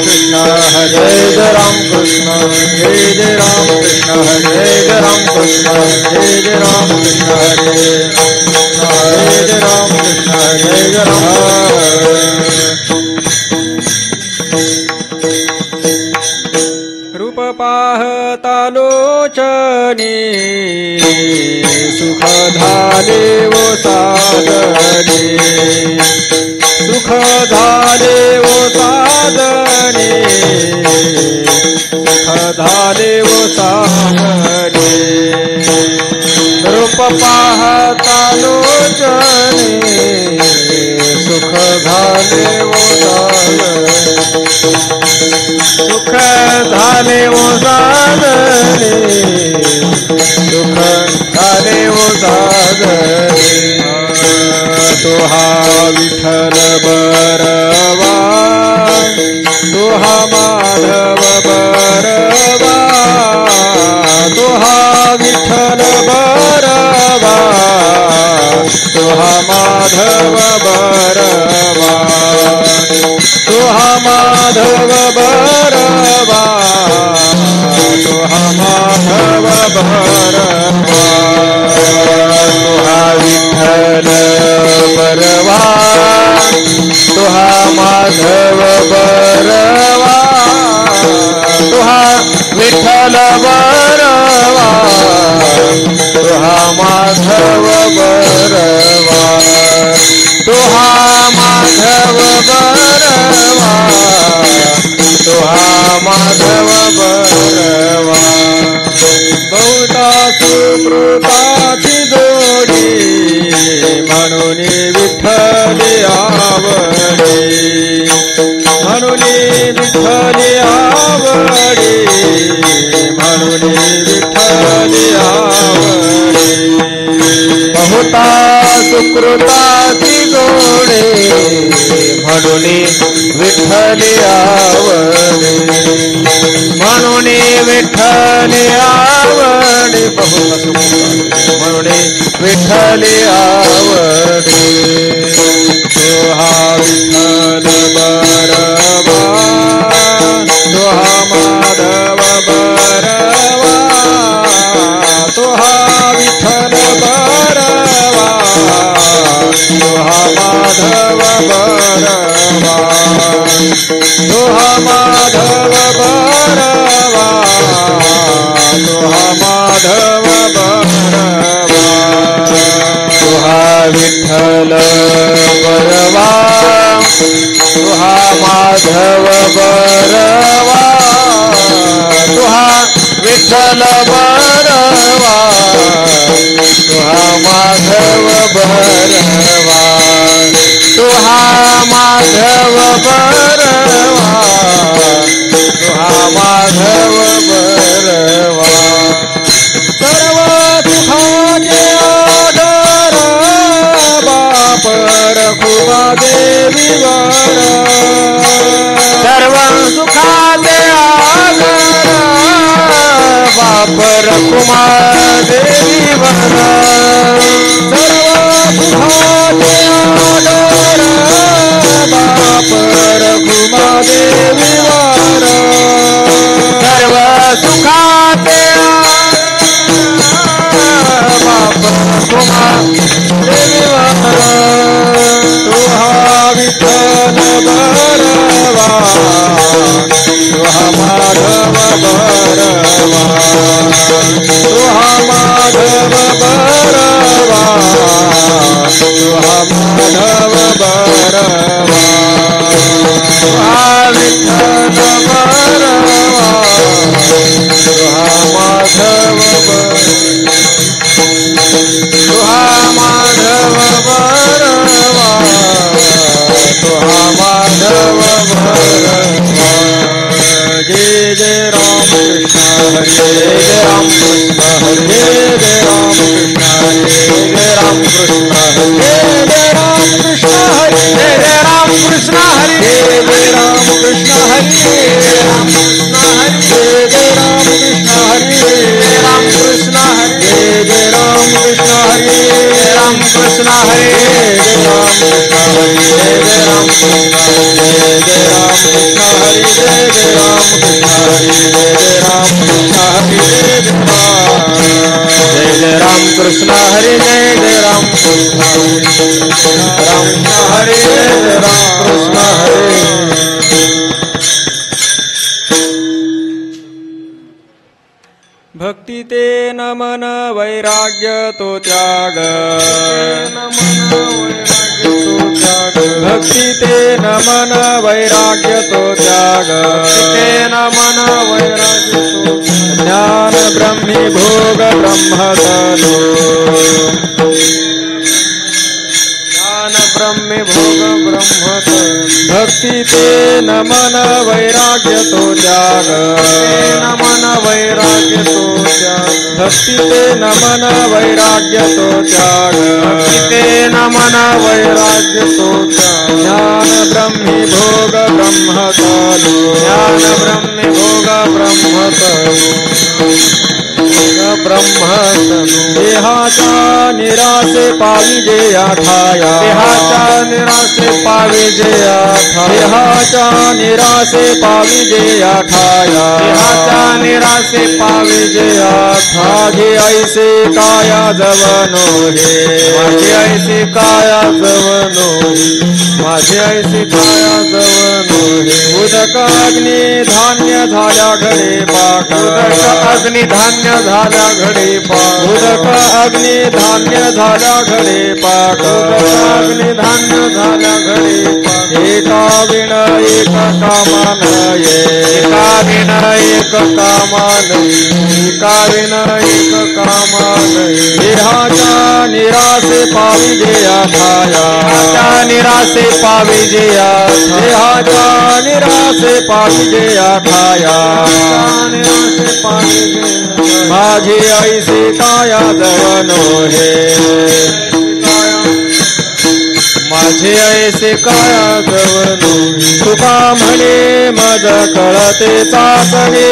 Krishna Hare Jai Ram Krishna Hare Jai Ram Krishna Hare Jai Ram Krishna Hare Jai Ram Krishna Hare Jai Ram Krishna Hare Jai Ram रूप पाहता लोचनी सुख झाले वो साधने सुख झाले वो साधने सुख झाले वो साधने रूप पाहता लोचनी सुख झाले वो साधने सुख झाले वो साधने सुख झाले वो साधने तुहा विठ्ठल बरवा तुहा माधव बरवा तुहा विठ्ठल बरवा तुहा माधव बरवा तुहा माधव बरवा तुहा माधव बरवा तुहा विठ्ठल बरवा तुहा माधव बरवा तुहा विठ्ठल बरवा तुहा माधव बरवा तुहा माधव बरवा तुहा माधव बरवा बहुता सुकृताची जोडी म्हणून विठ्ठली आवडी म्हणून विठ्ठली आवडी म्हणून विठ्ठली आवडी बहुता सुकृताची जोडी म्हणून विठ्ठली आवडी म्हणून विठ्ठली आवडी बहुता सुकृताची म्हणून विठ्ठली आवडी तुहा विठ्ठल बरवा तुहा माधव बरवा तुहा विठ्ठल बरवा तुहा माधव बरवा तुहा माधव बरवा तुहा माधव बरवा तुहा विठ्ठल बरवा तुहा माधव बरवा तुहा विठ्ठल बरवा तुहा माधव बरवा तुहा माधव बरवा तुहा माधव बरवा सर्व सुखाचे आधार बाप रखुमा देवीवर सर्व सुखाचे आधार बाप रखुमा देवीवर सर्व सुखाचे आधार बाप रखुमा देवीवर सर्व सुखाचे बाप रखुमा देवीवर तुहा विठ्ठल बरवा तुहा माधव बरवा तुहा माधव बरवा तुहा माधव बरवा तुहा विठ्ठल बरवा तुहा माधव तुहा माधव बरवा तुहा माधव बरवा जय जय राम कृष्ण हरे जय राम कृष्ण हरे जय राम कृष्ण हरे जय राम कृष्ण हरे जय राम कृष्ण हरे जय राम कृष्ण हरे जय राम कृष्ण हरे जय राम कृष्ण हरे जय राम कृष्ण हरे जय राम कृष्ण हरे जय राम कृष्ण हरे जय राम कृष्ण हरे जय राम कृष्ण हरे जय राम कृष्ण हरे जय राम कृष्ण हरे जय भक्ती ते नमन वैराग्य तो त्याग भक्ती ते नमन वैराग्य तो त्याग ते नमन वैराग्य तो ज्ञान ब्रह्मी भोग ब्रह्मतलो ज्ञान ब्रह्मी भोग ब्रह्मत भक्ती ते नमन वैराग्य तो त्याग नमन वैराग्य तो त्याग भक्ती ते नमन वैराग्य तो त्याग ते नमन वैराग्य तो त्याग ज्ञान ब्रह्मी भोग ब्रह्मतलो ज्ञान ब्रह्मी भोग ब्रह्मतलो ब्रह्मतलो देहाचा निरासे पाविजे आठाया देहाच्या निरासे पाविजे आठाया देहाच्या निरासे पाविजे आठाया देहाच्या निरासे पाविजे आठाया माझे ऐसे काया जवनो हे माझे ऐसे काया जवनो हे माझे ऐसे काया जवनो हे उदक अग्नी धान्य झाल्या घडे पाक उदक अग्नी धान्य झाल्या घडे पाक उदक अग्नी धान्य झाल्या घडे पाक अग्नि धान्य झाल्या घडे पाक एका विण एक कामानये एका विण एक कामानये एका विण एक कामानये देहाच्या निरासे पाविजे आठाया देहाच्या निरासे पाविजे आठाया देहाच्या निरासे पाविजे आठाया निरासे पाविजे माझी ऐसे काया जवनो हे माझे ऐसे काया जवनो तुका म्हणे मज कळते चाचणे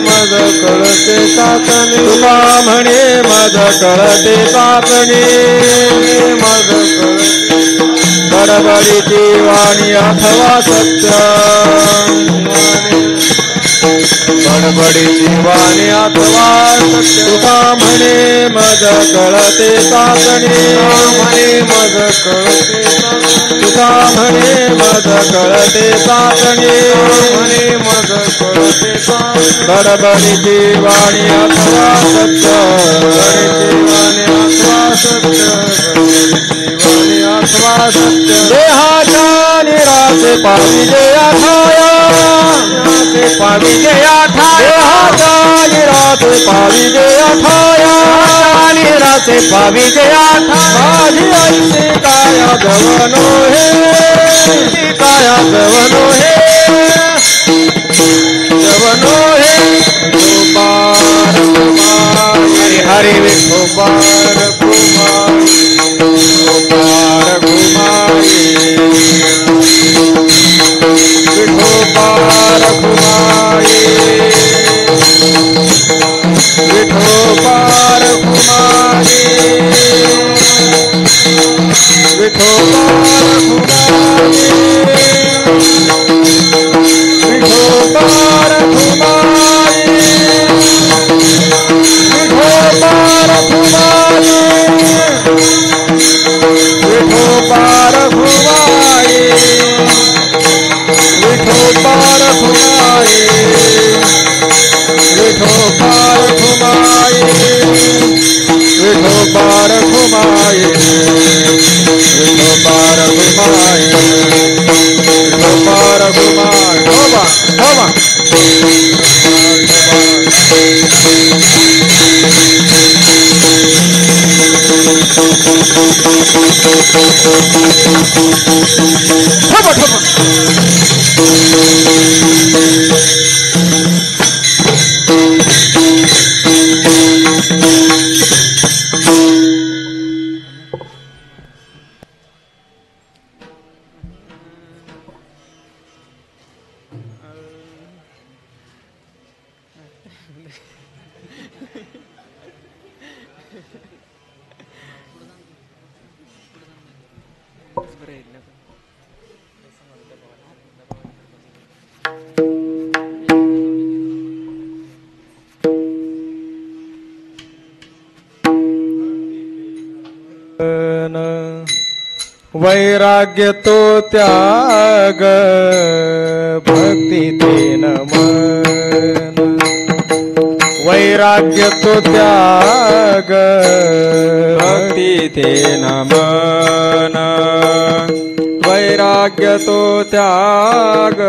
मज कळते चाचणे तुका म्हणे मज कळते चाचणे मज कळते बडबडीची वाणी अथवा सत्य बडबडीची वाणी अथवा सत्य तुका म्हणे मज कळते चाचणे म्हणे मज कळते तुका म्हणे मज कळते चाचणे म्हणे मज कळते बडबडीची वाणी अथवा सत्य वाणी अथवा सत्य वाणी अथवा सत्य देहाच्या निरासे पाविजे आठाया पाविजे देहाच्या निरासे पाविजे आठाया निरासे पाविजे माझी ऐसे काया जवनो हे काया जवनो हे जवनो हे विठोबार कुमारी हरी विठोबार कुमारी विठोबार कुमारी विठोबार कुमारी विठोबार कुमारी विठोबार कुमारी विठोबार कुमारी विठोबार कुमारी विठोबार कुमारी विठोबार कुमारी विठोबार कुमारी विठोबार कुमारी विठोबार कुमारी विठोबार कुमारी होबा होबा ठोबा ठोबा वैराग्य तो त्याग भक्ती ते नमन वैराग्य तो त्याग भक्ति ते नमन वैराग्य तो त्याग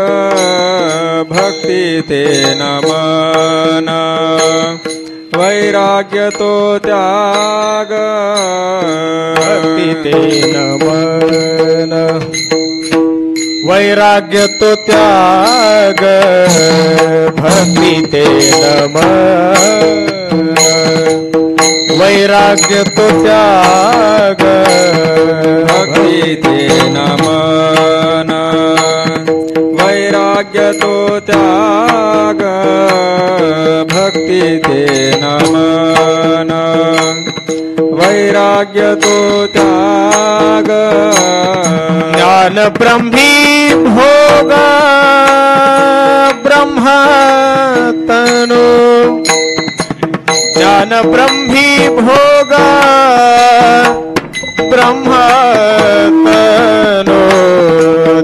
भक्ति ते नमन वैराग्य तो त्याग भक्ति ते नमन वैराग्य तो त्याग भक्ति ते नमन वैराग्य तो त्याग भक्ति ते नमन वैराग्य तो त्याग भक्ति ते नमन वैराग्य तो त्याग ज्ञान ब्रह्मी भोग ब्रह्म तनु ज्ञान ब्रह्मी भोग ब्रह्म तनु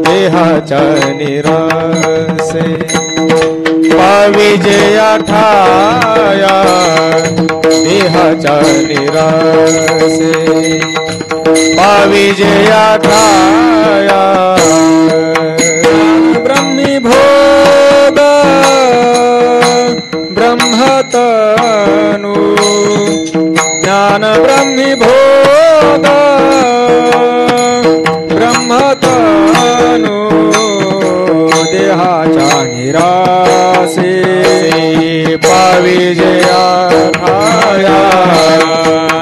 देहाच्या निरासे विजया ठाया देहाच्या निरासे विजया ठाया ब्रह्मी भोग ब्रह्मतनु ज्ञान ब्रह्मी भोग ब्रह्मतनु देहाच्या निरासे विजया ठाया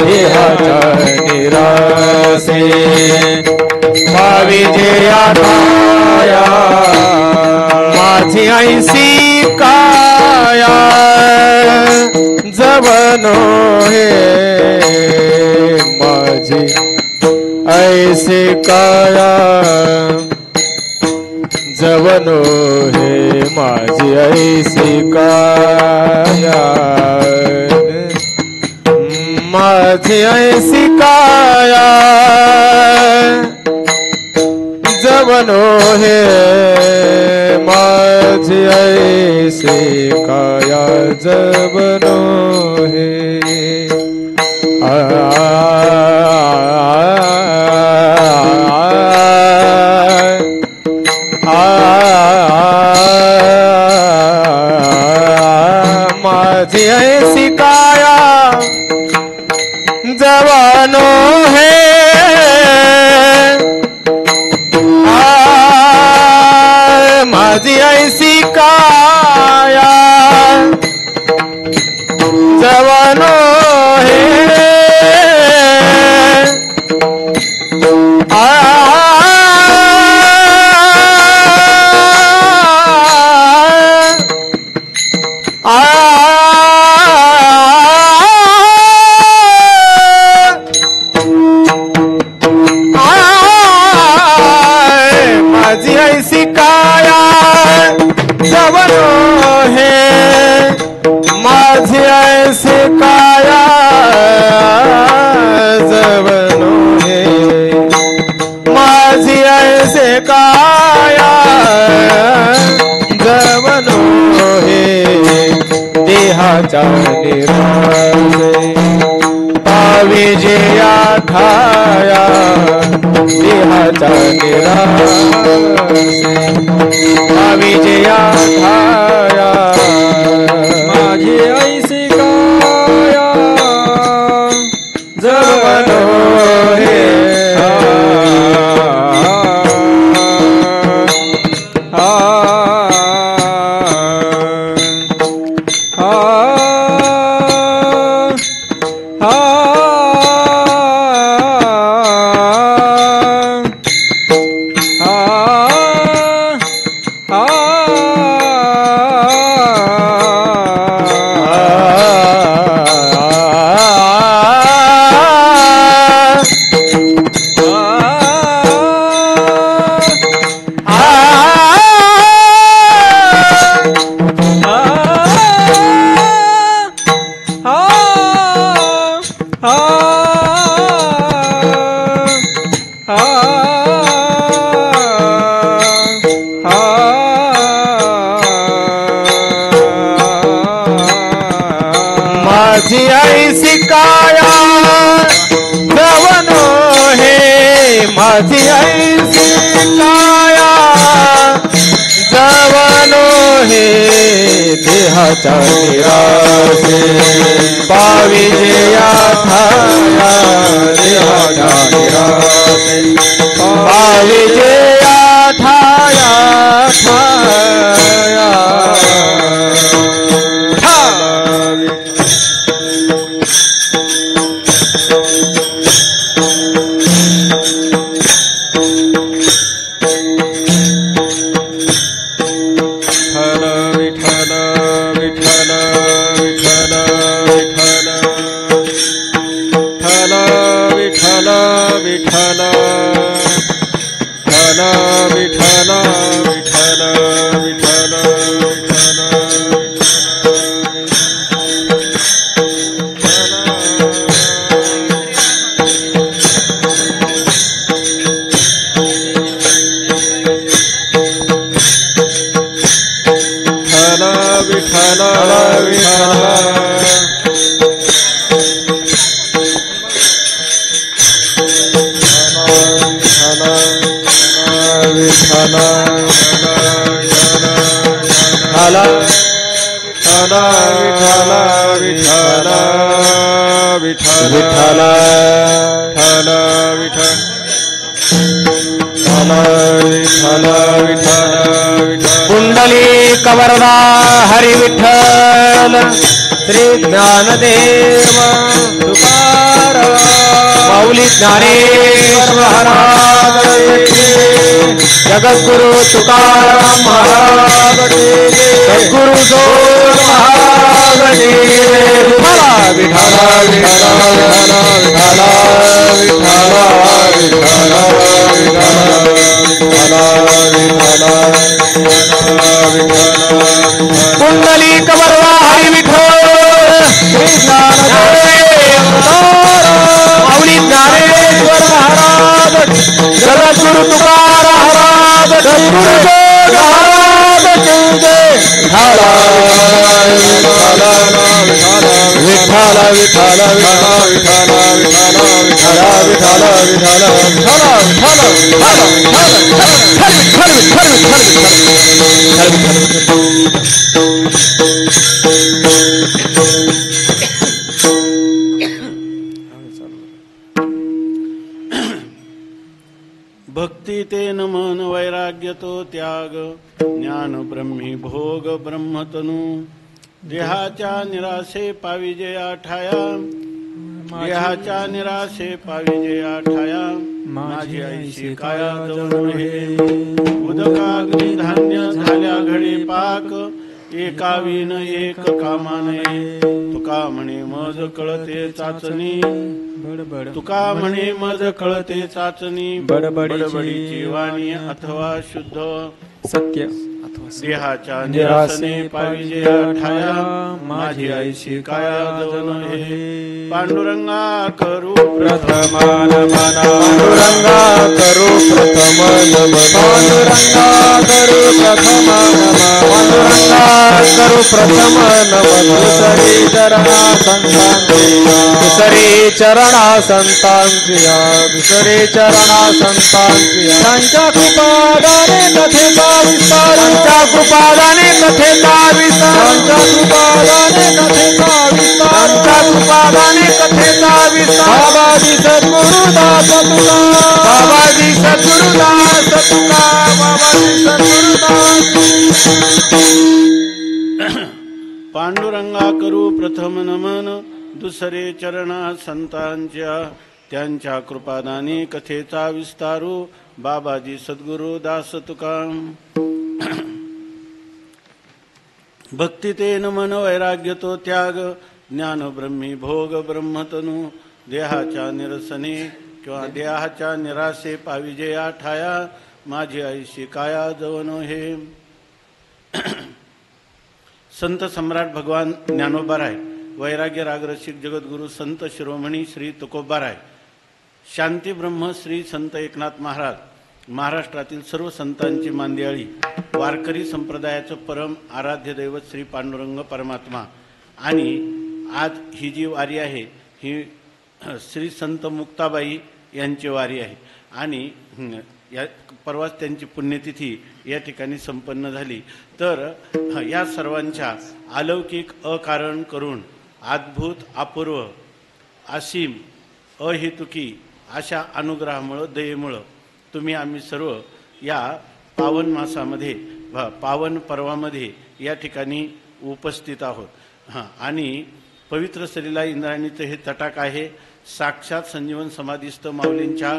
देहाच्या निरासे विजया ठाया माझी ऐसी काया जवनो हे माझी ऐसी काया जवनो हे माझी ऐसी काया माझी ऐसी काया जवनो हे माझी ऐसी काया जवनो हे माझी ऐसी काया जवानो है माझी ऐसी काया जवानो है माझी ऐसी काया जवनो है माझी ऐसी काया जवनो है माझी ऐसी काया जवनो है देहाच्या निरासे विजया ठाया देहाच्या निरासे विजया ठाया माझी ऐसी काया जवनो हे माझी ऐसी काया जवनो हे माझी ऐसी काया जवनो हे देहाच्या निराशे पाविजे या ठाया देहाच्या निराशे पाविजे या ठाया ठाया कुंडली कवरदा हरि विठ्ठल श्री ज्ञानदेव तुकाराम माऊली ज्ञानेश्वर महाराज जगद्गुरु तुकाराम महाराज सद्गुरु जोर महाराज विठ्ठला विठ्ठला विठ्ठला विठ्ठला कुंडली कवरवा हरि विठ्ठल श्री ज्ञानदेव माऊली ज्ञानेश्वर महाराज जगद्गुरु तुकाराम महाराज सद्गुरु जोग महाराज विठ्ठल विठ्ठल भक्ती तेन मन वैराग्य तो त्याग ज्ञान ब्रह्मी भोग ब्रह्मतनु देहाच्या निराशे पाविजे आठाया देहाच्या निराशे पाविजे आठाया माझी ऐशी काया जवळ हे उदकाग्नी धान्य झाल्या घडी पाक एका विन एक कामाने तुका म्हणे मज कळते चाचणी तुका म्हणे मज कळते चाचणी बडबडीची वाणी अथवा शुद्ध सत्य देहाच्या निराशने पाविजे आठाया माझी ऐशी काया जवळ हे पांडुरंगा करू प्रथमान मना पांडुरंगा करू प्रथम नम पांडुरंगा करू प्रथम नम पांडुरंगा करू प्रथम नम दुसरी चरणा संतांचिया दुसरी चरणा संतांचिया दुसरी चरणा संतांचिया त्यांच्या कृपादाने कथेचा विस्तार त्यांच्या कृपादाने कथेचा विस्तार त्यांच्या कृपादाने कथेचा विस्तार त्यांच्या कृपादाने कथेचा विस्तार बाबाजी सद्गुरुदास तुका बाबाजी सद्गुरुदास तुका बाबाजी सद्गुरुदास पांडुरंगा करू प्रथम नमन दुसरे चरणा संतांच्या त्यांच्या कृपादाने कथेचा विस्तारू बाबाजी सद्गुरु दास तुका भक्ती तेन मन वैराग्य तो त्याग ज्ञान ब्रह्मी भोग ब्रह्मतनु देहाच्या निरसने किंवा देहाच्या निराशे पाविजे आठाया माझी ऐशी काया जवण हे संत सम्राट भगवान ज्ञानोबाराय वैराग्य रागरसिक जगद्गुरु संत शिरोमणी श्री तुकोबाराय शांती ब्रह्म श्री संत एकनाथ महाराज महाराष्ट्रातील सर्व संतांची मांदियाळी वारकरी संप्रदायाचं परम आराध्य दैवत श्री पांडुरंग परमात्मा आणि आज ही जी वारी आहे ही श्री संत मुक्ताबाई यांची वारी आहे आणि या परवाच त्यांची पुण्यतिथी या ठिकाणी संपन्न झाली. तर या सर्वांच्या अलौकिक अकारण करून अद्भुत अपूर्व असीम अहेतुकी अशा अनुग्रहामुळं दयेमुळं तुम्ही आम्ही सर्व या पावन मासामध्ये पावन पर्वामध्ये या ठिकाणी उपस्थित आहोत. आणि पवित्र सलीला इंद्रायणीचं हे तटाक आहे. साक्षात संजीवन समाधीस्थ माऊलींच्या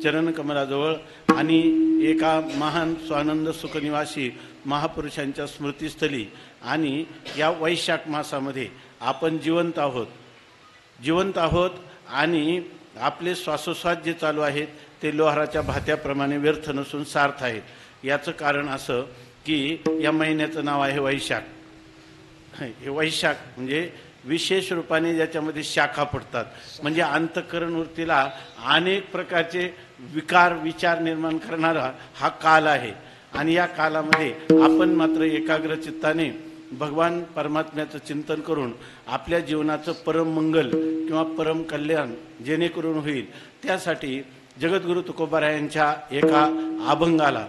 चरणकमलाजवळ आणि एका महान स्वानंद सुखनिवासी महापुरुषांच्या स्मृतीस्थली आणि या वैशाख मासामध्ये आपण जिवंत आहोत आणि आपले श्वासोश्वास जे चालू आहेत ते लोहाराच्या भात्याप्रमाणे व्यर्थ नसून सार्थ आहेत. याचं कारण असं की या महिन्याचं नाव आहे वैशाख. हे वैशाख म्हणजे विशेष रूपाने ज्याच्यामध्ये शाखा पडतात, म्हणजे अंतःकरण वृत्तीला अनेक प्रकारचे विचार निर्माण करणारा हा काल आहे. आणि या कालामध्ये आपण मात्र एकाग्र चित्ताने भगवान परमात्म्याचं चिंतन करून आपल्या जीवनाचं परम मंगल किंवा परम कल्याण जेणेकरून होईल त्यासाठी जगद्गुरु तुकोबारायांच्या एका अभंगाला,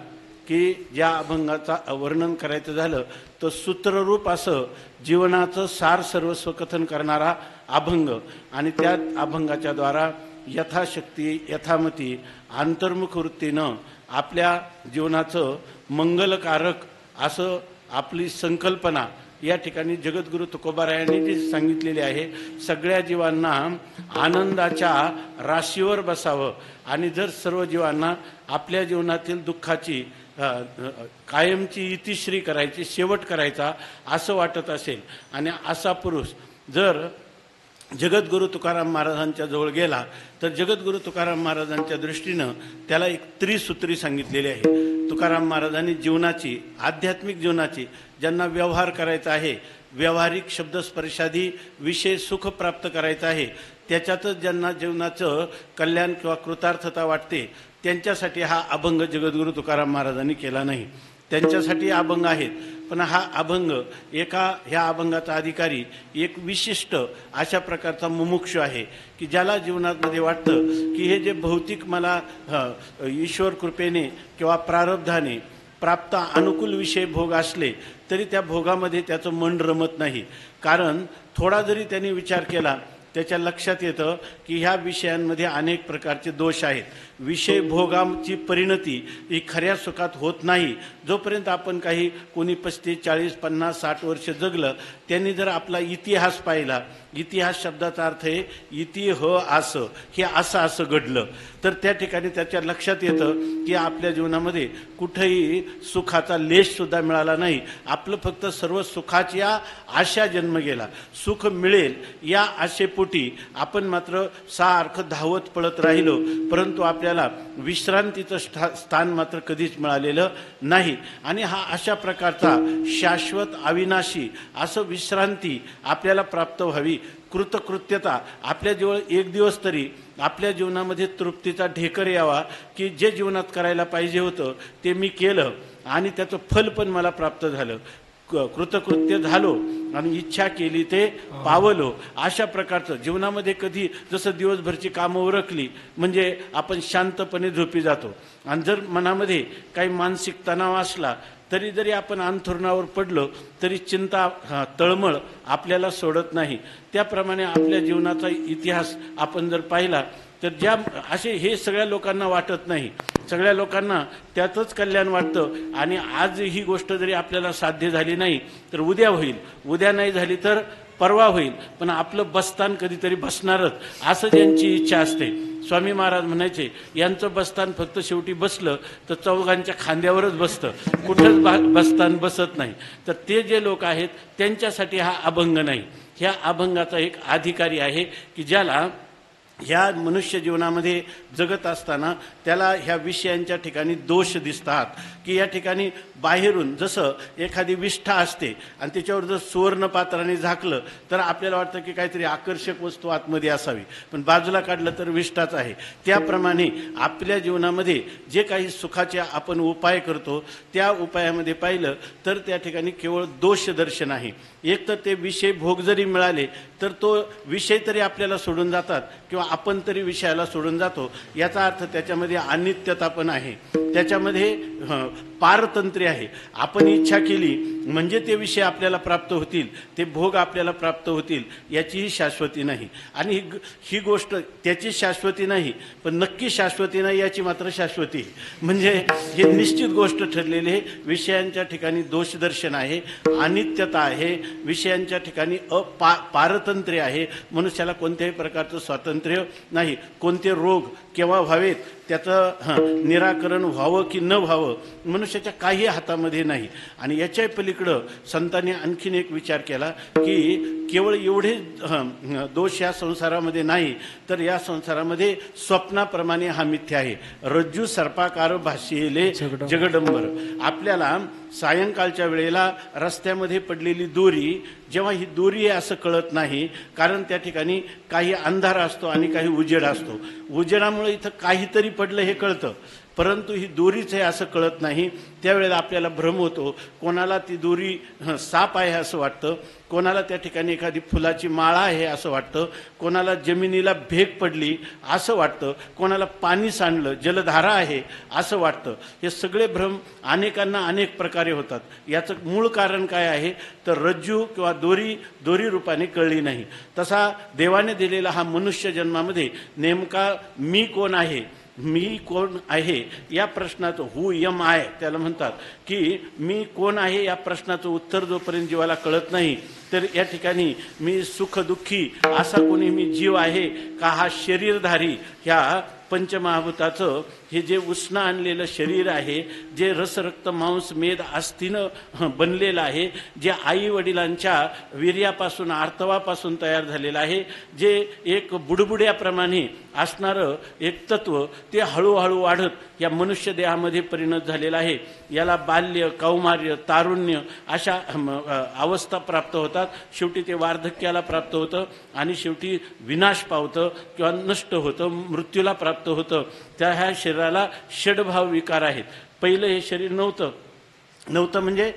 की ज्या अभंगाचा वर्णन करायचं झालं तर सूत्ररूप असं जीवनाचं सार सर्वस्व कथन करणारा अभंग आणि त्या अभंगाच्या द्वारा यथाशक्ती यथामती अंतर्मुख वृत्तीनं आपल्या जीवनाचं मंगलकारक असं आपली संकल्पना या ठिकाणी जगद्गुरु तुकोबारायांनी जी सांगितलेली आहे. सगळ्या जीवांना आनंदाच्या राशीवर बसावं आणि जर सर्व जीवांना आपल्या जीवनातील दुःखाची कायमची इतिश्री करायची, शेवट करायचा असं वाटत असेल आणि असा पुरुष जर जगद्गुरु तुकाराम महाराजांच्या जवळ गेला तर जगद्गुरु तुकाराम महाराजांच्या दृष्टीनं त्याला एक त्रिसूत्री सांगितलेली आहे. तुकाराम महाराजांनी जीवनाची, आध्यात्मिक जीवनाची, ज्यांना व्यवहार करायचा आहे, व्यावहारिक शब्दस्पर्शादी विषय सुख प्राप्त करायचं आहे, त्याच्यातच ज्यांना जीवनाचं कल्याण किंवा कृतार्थता वाटते त्यांच्यासाठी हा अभंग जगद्गुरु तुकाराम महाराजांनी केला नाही. त्यांच्यासाठी अभंग आहेत, पण हा अभंग ह्या अभंगाचा अधिकारी एक विशिष्ट अशा प्रकारचा मुमुक्षु आहे की ज्याला जीवनामध्ये वाटतं की हे जे भौतिक मला ईश्वर कृपेने किंवा प्रारब्धाने प्राप्त अनुकूल विषय भोग असले तरी त्या भोगामध्ये त्याचं मन रमत नाही. कारण थोडा जरी त्यांनी विचार केला त्याच्या लक्षात येतं की ह्या विषयांमध्ये अनेक प्रकारचे दोष आहेत. विषय भोगाची परिणती ही खऱ्या सुखात होत नाही. जोपर्यंत आपण कोणी 35, 40, 50, 60 वर्ष जगलं, त्यांनी जर आपला इतिहास पाहिला, इतिहास शब्दाचा अर्थ आहे इतिह असं, हे असं घडलं, तर त्या ठिकाणी त्याच्या लक्षात येतं की आपल्या जीवनामध्ये कुठेही सुखाचा लेशसुद्धा मिळाला नाही. आपलं फक्त सर्व सुखाच्या आशा जन्म गेला. सुख मिळेल या आशेपोटी आपण मात्र सारखं धावत पळत राहिलो, परंतु आपल्याला विश्रांतीचं स्थान मात्र कधीच मिळालेलं नाही. आणि हा अशा प्रकारचा शाश्वत अविनाशी असं विश्रांती आपल्याला प्राप्त व्हावी, कृतकृत्यता आपल्या जवळ एक दिवस तरी आपल्या जीवनामध्ये तृप्तीचा ढेकर यावा की जे जीवनात करायला पाहिजे होतं ते मी केलं आणि त्याचं फल पण मला प्राप्त झालं, कृतकृत्य झालो आणि इच्छा केली ते पावलो. अशा प्रकारचं जीवनामध्ये कधी जसं दिवसभरची कामं उरकली म्हणजे आपण शांतपणे झोपी जातो आणि जर मनामध्ये काही मानसिक तणाव असला तरी जरी आपण अंथरुणावर पडलो तरी चिंता तळमळ आपल्याला सोडत नाही. त्याप्रमाणे आपल्या जीवनाचा इतिहास आपण जर पाहिला तर ज्या असे हे सगळ्या लोकांना वाटत नाही, सगळ्या लोकांना त्याचंच कल्याण वाटतं आणि आज ही गोष्ट जरी आपल्याला साध्य झाली नाही तर उद्या होईल, उद्या नाही झाली तर परवा होईल, पण आपलं बस्तान कधीतरी बसणारच असं ज्यांची इच्छा असते. स्वामी महाराज म्हणायचे यांचं बस्तान फक्त शेवटी बसलं तर चौघांच्या खांद्यावरच बसतं, कुठंच बस्तान बसत नाही. तर ते जे लोक आहेत त्यांच्यासाठी हा अभंग नाही. ह्या अभंगाचा एक अधिकारी आहे की ज्याला ह्या मनुष्य जीवनामध्ये जगत असताना त्याला ह्या विषयांच्या ठिकाणी दोष दिसतात, की या ठिकाणी बाहेरून जसं एखादी विष्ठा असते आणि त्याच्यावर जर सुवर्णपात्राने झाकलं तर आपल्याला वाटतं की काहीतरी आकर्षक वस्तू आतमध्ये असावी, पण बाजूला काढलं तर विष्ठाच आहे. त्याप्रमाणे आपल्या जीवनामध्ये जे काही सुखाचे आपण उपाय करतो त्या उपायामध्ये पाहिलं तर त्या ठिकाणी केवळ दोष दर्शन आहे. एक तर ते विषय भोग जरी मिळाले तर तो विषय तरी आपल्याला सोडून जातात किंवा आपण तरी विषयाला सोडून जातो. याचा अर्थ त्याच्यामध्ये अनित्यता पण आहे, त्याच्यामध्ये पारतंत्र्य आहे. आपण इच्छा केली म्हणजे ते विषय आपल्याला प्राप्त होतील, ते भोग आपल्याला प्राप्त होतील याचीही शाश्वती नाही. आणि ही गोष्ट त्याची शाश्वती नाही पण नक्की शाश्वती नाही याची मात्र शाश्वती. म्हणजे हे निश्चित गोष्ट ठरलेली आहे. विषयांच्या ठिकाणी दोषदर्शन आहे, अनित्यता आहे, विषयांच्या ठिकाणी पारतंत्र्य आहे. मनुष्याला कोणत्याही प्रकारचं स्वातंत्र्य नाही. कोणते रोग केव्हा व्हावेत त्याचं निराकरण व्हावं की न व्हावं मनुष्याच्या काही हातामध्ये नाही. आणि याच्या पलीकडं संतांनी आणखीन एक विचार केला की केवळ एवढे दोष या संसारामध्ये नाही तर या संसारामध्ये स्वप्नाप्रमाणे हा मिथ्या आहे. रज्जू सर्पाकार भाषेले जगडंबर. आपल्याला सायंकाळच्या वेळेला रस्त्यामध्ये पडलेली दोरी, जेव्हा ही दोरी आहे असं कळत नाही, कारण त्या ठिकाणी काही अंधार असतो आणि काही उजेड असतो. उजेडामुळे इथं काहीतरी पडलं हे कळतं, परंतु ही दोरीच आहे असं कळत नाही. त्यावेळेला आपल्याला भ्रम होतो. कोणाला ती दोरी साप आहे असं वाटतं, कोणाला त्या ठिकाणी एखादी फुलाची माळा आहे असं वाटतं, कोणाला जमिनीला भेग पडली असं वाटतं, कोणाला पाणी सांडलं जलधारा आहे असं वाटतं. हे सगळे भ्रम अनेकांना अनेक प्रकारे होतात. याचं मूळ कारण काय आहे तर रज्जू किंवा दोरी रूपाने कळली नाही. तसा देवाने दिलेला हा मनुष्य जन्मामध्ये नेमका मी कोण आहे, मी कोण आहे या प्रश्नाचं हू यम आय त्याला म्हणतात, की मी कोण आहे या प्रश्नाचं उत्तर जोपर्यंत जीवाला कळत नाही तर या ठिकाणी मी सुखदुःखी असा कोणी मी जीव आहे का, हा शरीरधारी ह्या पंचमहाभूताचं हे जे उष्ण आणलेलं शरीर आहे, जे रसरक्त मांस मेद अस्थिनं बनलेलं आहे, जे आई वडिलांच्या वीर्यापासून आर्तवापासून तयार झालेलं आहे, जे एक बुडबुड्याप्रमाणे असणारं एक तत्व ते हळूहळू वाढत या मनुष्य देहामध्ये परिणत झालेलं आहे. याला बाल्य, कौमार्य, तारुण्य अशा अवस्था प्राप्त होतात. शेवटी ते वार्धक्याला प्राप्त होतं आणि शेवटी विनाश पावतं किंवा नष्ट होतं, मृत्यूला प्राप्त होतं. त्या ह्या शरीराला षडभाव विकार आहेत. पहिलं हे शरीर नव्हतं म्हणजे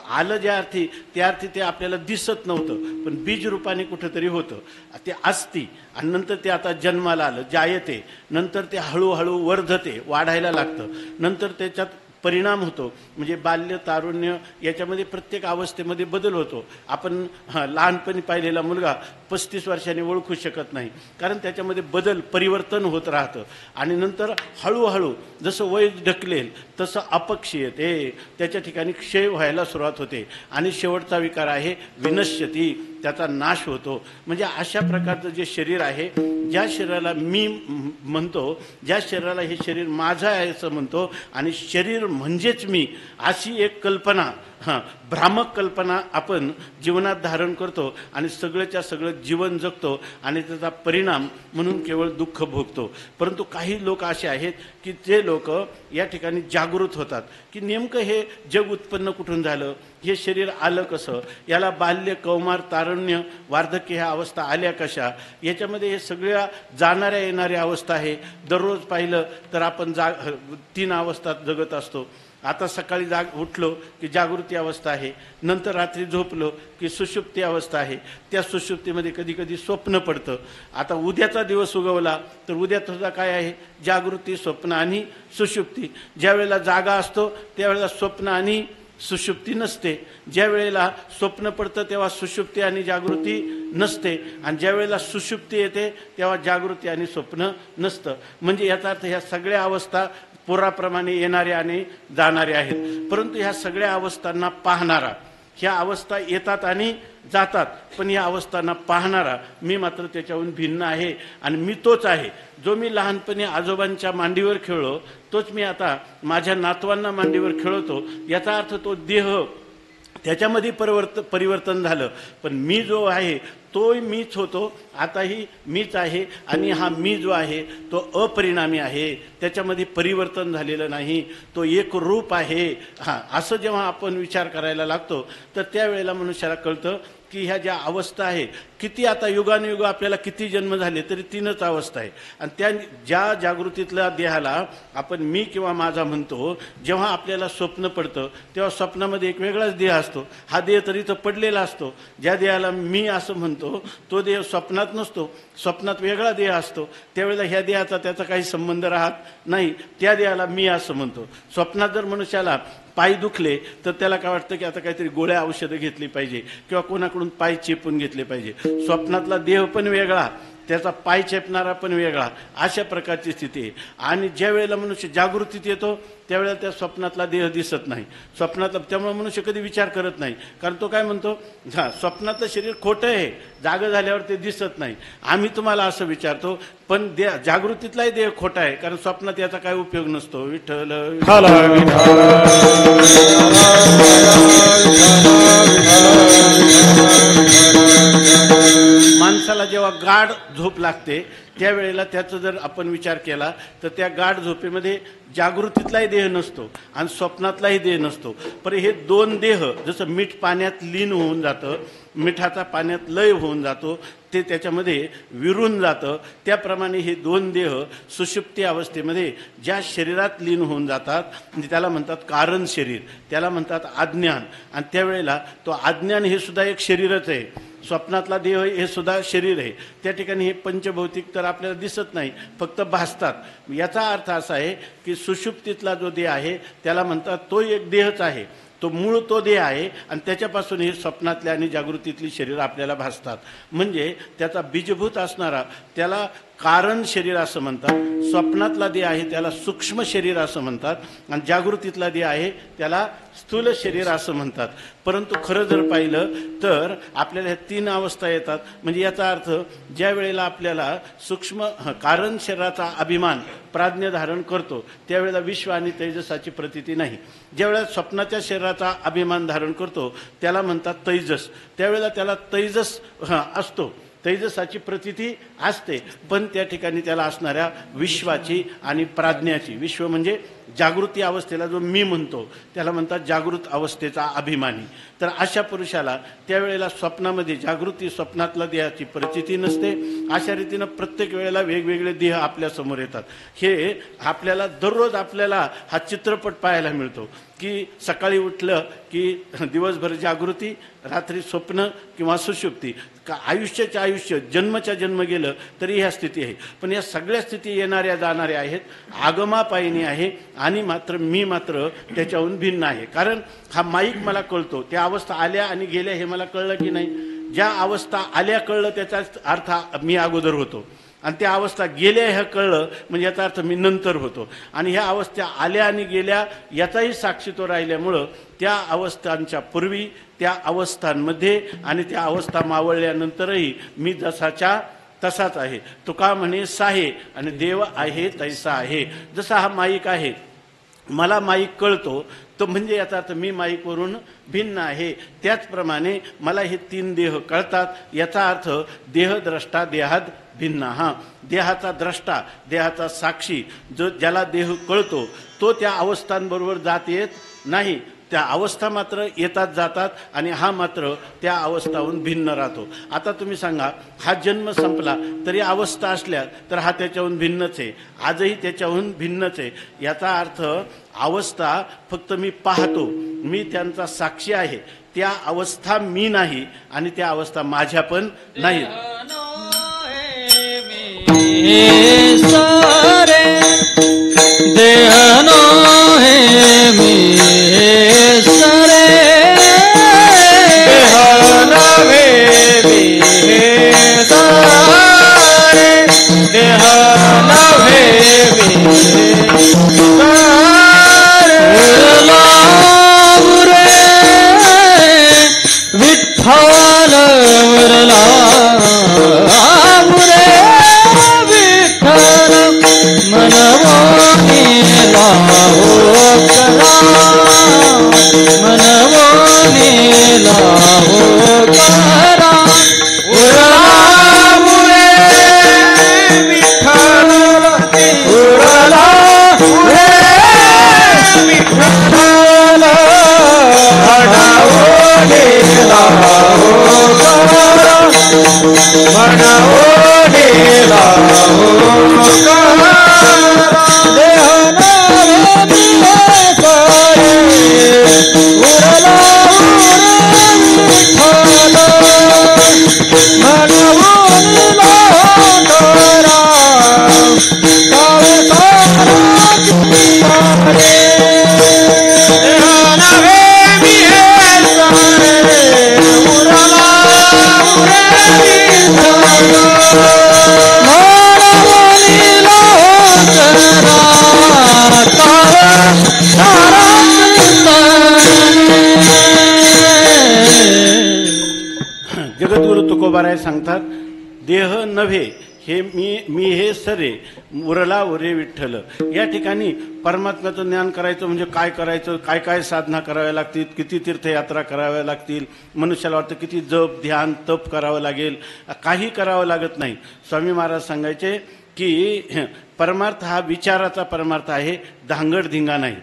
आलं ज्या अर्थी त्या अर्थी ते आपल्याला दिसत नव्हतं, पण बीज रूपाने कुठंतरी होतं. ते असती आणि नंतर ते आता जन्माला आलं, जायते, नंतर ते हळूहळू वर्धते, वाढायला लागतं, नंतर त्याच्यात परिणाम होतो. म्हणजे बाल्य, तारुण्य याच्यामध्ये प्रत्येक अवस्थेमध्ये बदल होतो. आपण लहानपणी पाहिलेला मुलगा 35 वर्षांनी ओळखू शकत नाही, कारण त्याच्यामध्ये बदल परिवर्तन होत राहतं. आणि नंतर हळूहळू जसं वय ढकलेल तसं अपक्ष येते, त्याच्या ठिकाणी क्षय व्हायला सुरुवात होते आणि शेवटचा विकार आहे विनश्यती, त्याचा नाश होतो. म्हणजे अशा प्रकारचं जे शरीर आहे, ज्या शरीराला मी म्हणतो, ज्या शरीराला हे शरीर माझं आहे असं म्हणतो आणि शरीर म्हणजेच मी अशी एक कल्पना, भ्रामक कल्पना आपण जीवनात धारण करतो आणि सगळ्याच्या सगळं जीवन जगतो आणि त्याचा परिणाम म्हणून केवळ दुःख भोगतो. परंतु काही लोक असे आहेत की जे लोक या ठिकाणी जागृत होतात की नेमकं हे जग उत्पन्न कुठून झालं, हे शरीर आलं कसं, याला बाल्य, कौमार, तारुण्य, वार्धक्य ह्या अवस्था आल्या कशा, याच्यामध्ये हे सगळ्या जाणाऱ्या येणाऱ्या अवस्था आहे. दररोज पाहिलं तर आपण 3 अवस्थात जगत असतो. आता सकाळी उठलो की जागृती अवस्था आहे, नंतर रात्री झोपलो की सुषुप्ती अवस्था आहे. त्या सुषुप्तीमध्ये कधी कधी स्वप्न पडतं. आता उद्याचा दिवस उगवला तर उद्या तुझा काय आहे, जागृती, स्वप्न आणि सुषुप्ती. ज्या वेळेला जागा असतो त्यावेळेला स्वप्न आणि सुषुप्ती नसते, ज्या वेळेला स्वप्न पडतं तेव्हा सुषुप्ती आणि जागृती नसते, आणि ज्या वेळेला सुषुप्ती येते तेव्हा जागृती आणि स्वप्न नसतं. म्हणजे याचा अर्थ ह्या सगळ्या अवस्था पुराप्रमाणे येणाऱ्या आणि जाणाऱ्या आहेत. परंतु ह्या सगळ्या अवस्थांना पाहणारा, ह्या अवस्था येतात आणि जातात, पण या अवस्थांना पाहणारा मी मात्र त्याच्याहून भिन्न आहे. आणि मी तोच आहे जो मी लहानपणी आजोबांच्या मांडीवर खेळलो, तोच मी आता माझ्या नातवांना मांडीवर खेळवतो. याचा अर्थ तो देह त्याच्यामध्ये परिवर्तन झालं, पण मी जो आहे तो मीच होतो, आताही मीच आहे आणि हा मी जो आहे तो अपरिणामी आहे, त्याच्यामध्ये परिवर्तन झालेलं नाही, तो एक रूप आहे. असं जेव्हा आपण विचार करायला लागतो तर त्यावेळेला मनुष्याला कळतं की ह्या ज्या अवस्था आहे, किती आता युगानुयुग आपल्याला किती जन्म झाले तरी तीनच अवस्था आहे. आणि त्या ज्या जागृतीतल्या देहाला आपण मी किंवा माझा म्हणतो, जेव्हा आपल्याला स्वप्न पडतं तेव्हा स्वप्नामध्ये एक वेगळाच देह असतो. हा देह तरी तो पडलेला असतो. ज्या देहाला मी असं म्हणतो तो देह स्वप्नात नसतो, स्वप्नात वेगळा देह असतो. त्यावेळेला ह्या देहाचा त्याचा काही संबंध राहत नाही, त्या देहाला मी असं म्हणतो. स्वप्नात जर मनुष्याला पाय दुखले तर त्याला काय वाटतं की आता काहीतरी गोळ्या औषधं घेतली पाहिजे किंवा कोणाकडून पाय चेपून घेतले पाहिजे. स्वप्नातला देह पण वेगळा, त्याचा पाय चेपणारा पण वेगळा, अशा प्रकारची स्थिती आहे. आणि ज्या वेळेला मनुष्य जागृतीत येतो त्यावेळेला त्या स्वप्नातला देह दिसत नाही. स्वप्नातला, त्यामुळे मनुष्य कधी विचार करत नाही, कारण तो काय म्हणतो, स्वप्नातलं शरीर खोटं आहे, जागं झाल्यावर ते दिसत नाही. आम्ही तुम्हाला असं विचारतो, पण जागृतीतलाही देह खोटा आहे, कारण स्वप्नात याचा काय उपयोग नसतो. विठ्ठल माणसाला जेव्हा गाढ झोप लागते त्यावेळेला त्याचा जर आपण विचार केला तर त्या गाढ झोपेमध्ये जागृतीतलाही देह नसतो आणि स्वप्नातलाही देह नसतो. पण हे दोन देह जसं मीठ पाण्यात लीन होऊन जातं, मिठाचा पाण्यात लय होऊन जातो, ते त्याच्यामध्ये विरून जातं, त्याप्रमाणे हे दोन देह सुषुप्ती अवस्थेमध्ये ज्या शरीरात लीन होऊन जातात त्याला म्हणतात कारण शरीर, त्याला म्हणतात अज्ञान. आणि त्यावेळेला तो अज्ञान हे सुद्धा एक शरीरच आहे. स्वप्नातला देह हे सुद्धा शरीर आहे. त्या ठिकाणी हे पंचभौतिक तर आपल्याला दिसत नाही, फक्त भासतात. याचा अर्थ असा आहे की सुषुप्तीतला जो देह आहे त्याला म्हणतात तो एक देहच आहे, तो मूळ तो देह आहे आणि त्याच्यापासून हे स्वप्नातले आणि जागृतीतली शरीर आपल्याला भासतात. म्हणजे त्याचा बीजभूत असणारा त्याला कारण शरीर असं म्हणतात, स्वप्नातला देह आहे त्याला सूक्ष्म शरीर असं म्हणतात आणि जागृतीतला देह आहे त्याला स्थूल शरीर असं म्हणतात. परंतु खरं जर पाहिलं तर आपल्याला ह्या तीन अवस्था येतात. म्हणजे याचा अर्थ ज्या वेळेला आपल्याला सूक्ष्म कारण शरीराचा अभिमान प्राज्ञ धारण करतो त्यावेळेला विश्व आणि तेजसाची प्रतीती नाही. ज्यावेळेला स्वप्नाच्या शरीराचा अभिमान धारण करतो त्याला म्हणतात तैजस, त्यावेळेला त्याला तैजस असतो, तैजसाची प्रतीती असते, पण त्या ठिकाणी त्याला असणाऱ्या विश्वाची आणि प्राज्ञाची, विश्व म्हणजे जागृती अवस्थेला जो मी म्हणतो त्याला म्हणतात जागृत अवस्थेचा अभिमानी. तर अशा पुरुषाला त्यावेळेला स्वप्नामध्ये जागृती स्वप्नातल्या देहाची प्रतीती नसते. अशा रीतीनं प्रत्येक वेळेला वेगवेगळे देह आपल्यासमोर येतात. हे आपल्याला दररोज आपल्याला हा चित्रपट पाहायला मिळतो की सकाळी उठलं की दिवसभर जागृती, रात्री स्वप्न किंवा सुषुप्ती, का आयुष्याच्या आयुष्य जन्मच्या जन्म गेलं तरी ह्या स्थिती आहे. पण या सगळ्या स्थिती येणाऱ्या जाणाऱ्या आहेत, आगमापायनी आहे आणि मात्र मी मात्र त्याच्याहून भिन्न आहे. कारण हा माईक मला कळतो, त्या अवस्था आल्या आणि गेल्या हे मला कळलं की नाही. ज्या अवस्था आल्या कळलं त्याचा अर्थ मी अगोदर होतो आणि त्या अवस्था गेल्या ह्या कळलं म्हणजे याचा अर्थ मी नंतर होतो. आणि ह्या अवस्था आल्या आणि गेल्या याचाही साक्षीत्व राहिल्यामुळं त्या अवस्थांच्या पूर्वी, त्या अवस्थांमध्ये आणि त्या अवस्था मावळल्यानंतरही मी जसाच्या तसाच आहे. तुका म्हणे साहे आणि देव आहे तैसा आहे. जसा हा माईक आहे, मला माईक कळतो तो म्हणजे याचा अर्थ मी माईकवरून भिन्न आहे. त्याचप्रमाणे मला हे तीन देह कळतात, याचा अर्थ देहद्रष्टा देहात भिन्न. देहाचा द्रष्टा, देहाचा साक्षी, जो ज्याला देह कळतो तो त्या अवस्थांबरोबर जात येत नाही, त्या अवस्था मात्र येतात जातात आणि हा मात्र त्या अवस्थाहून भिन्न राहतो. आता तुम्ही सांगा, हा जन्म संपला तरी अवस्था असल्या तर हा त्याच्याहून भिन्नच आहे, आजही त्याच्याहून भिन्नच आहे. याचा अर्थ अवस्था फक्त मी पाहतो, मी त्यांचा साक्षी आहे, त्या अवस्था मी नाही आणि त्या अवस्था माझ्या पण नाही. देह नो है मी सरे, देह नवे मी सारे, देह नवे मी सारे. लावरे विठ्ठल वरला मनवोनी लावो करा. जगद्गुरु तुकोबाराय सांगतात, देह नव्हे हे मी हे सरे उरला उरे विठ्ठल. या ठिकाणी परमात्म्याचं ज्ञान करायचं म्हणजे काय करायचं, काय काय साधना कराव्या लागतील, किती तीर्थयात्रा कराव्या लागतील. मनुष्याला वाटतं किती जप ध्यान तप करावं लागेल, काही करावं लागत नाही. स्वामी महाराज सांगायचे की परमार्थ हा विचाराचा परमार्थ आहे, धांगडधिंगा नाही.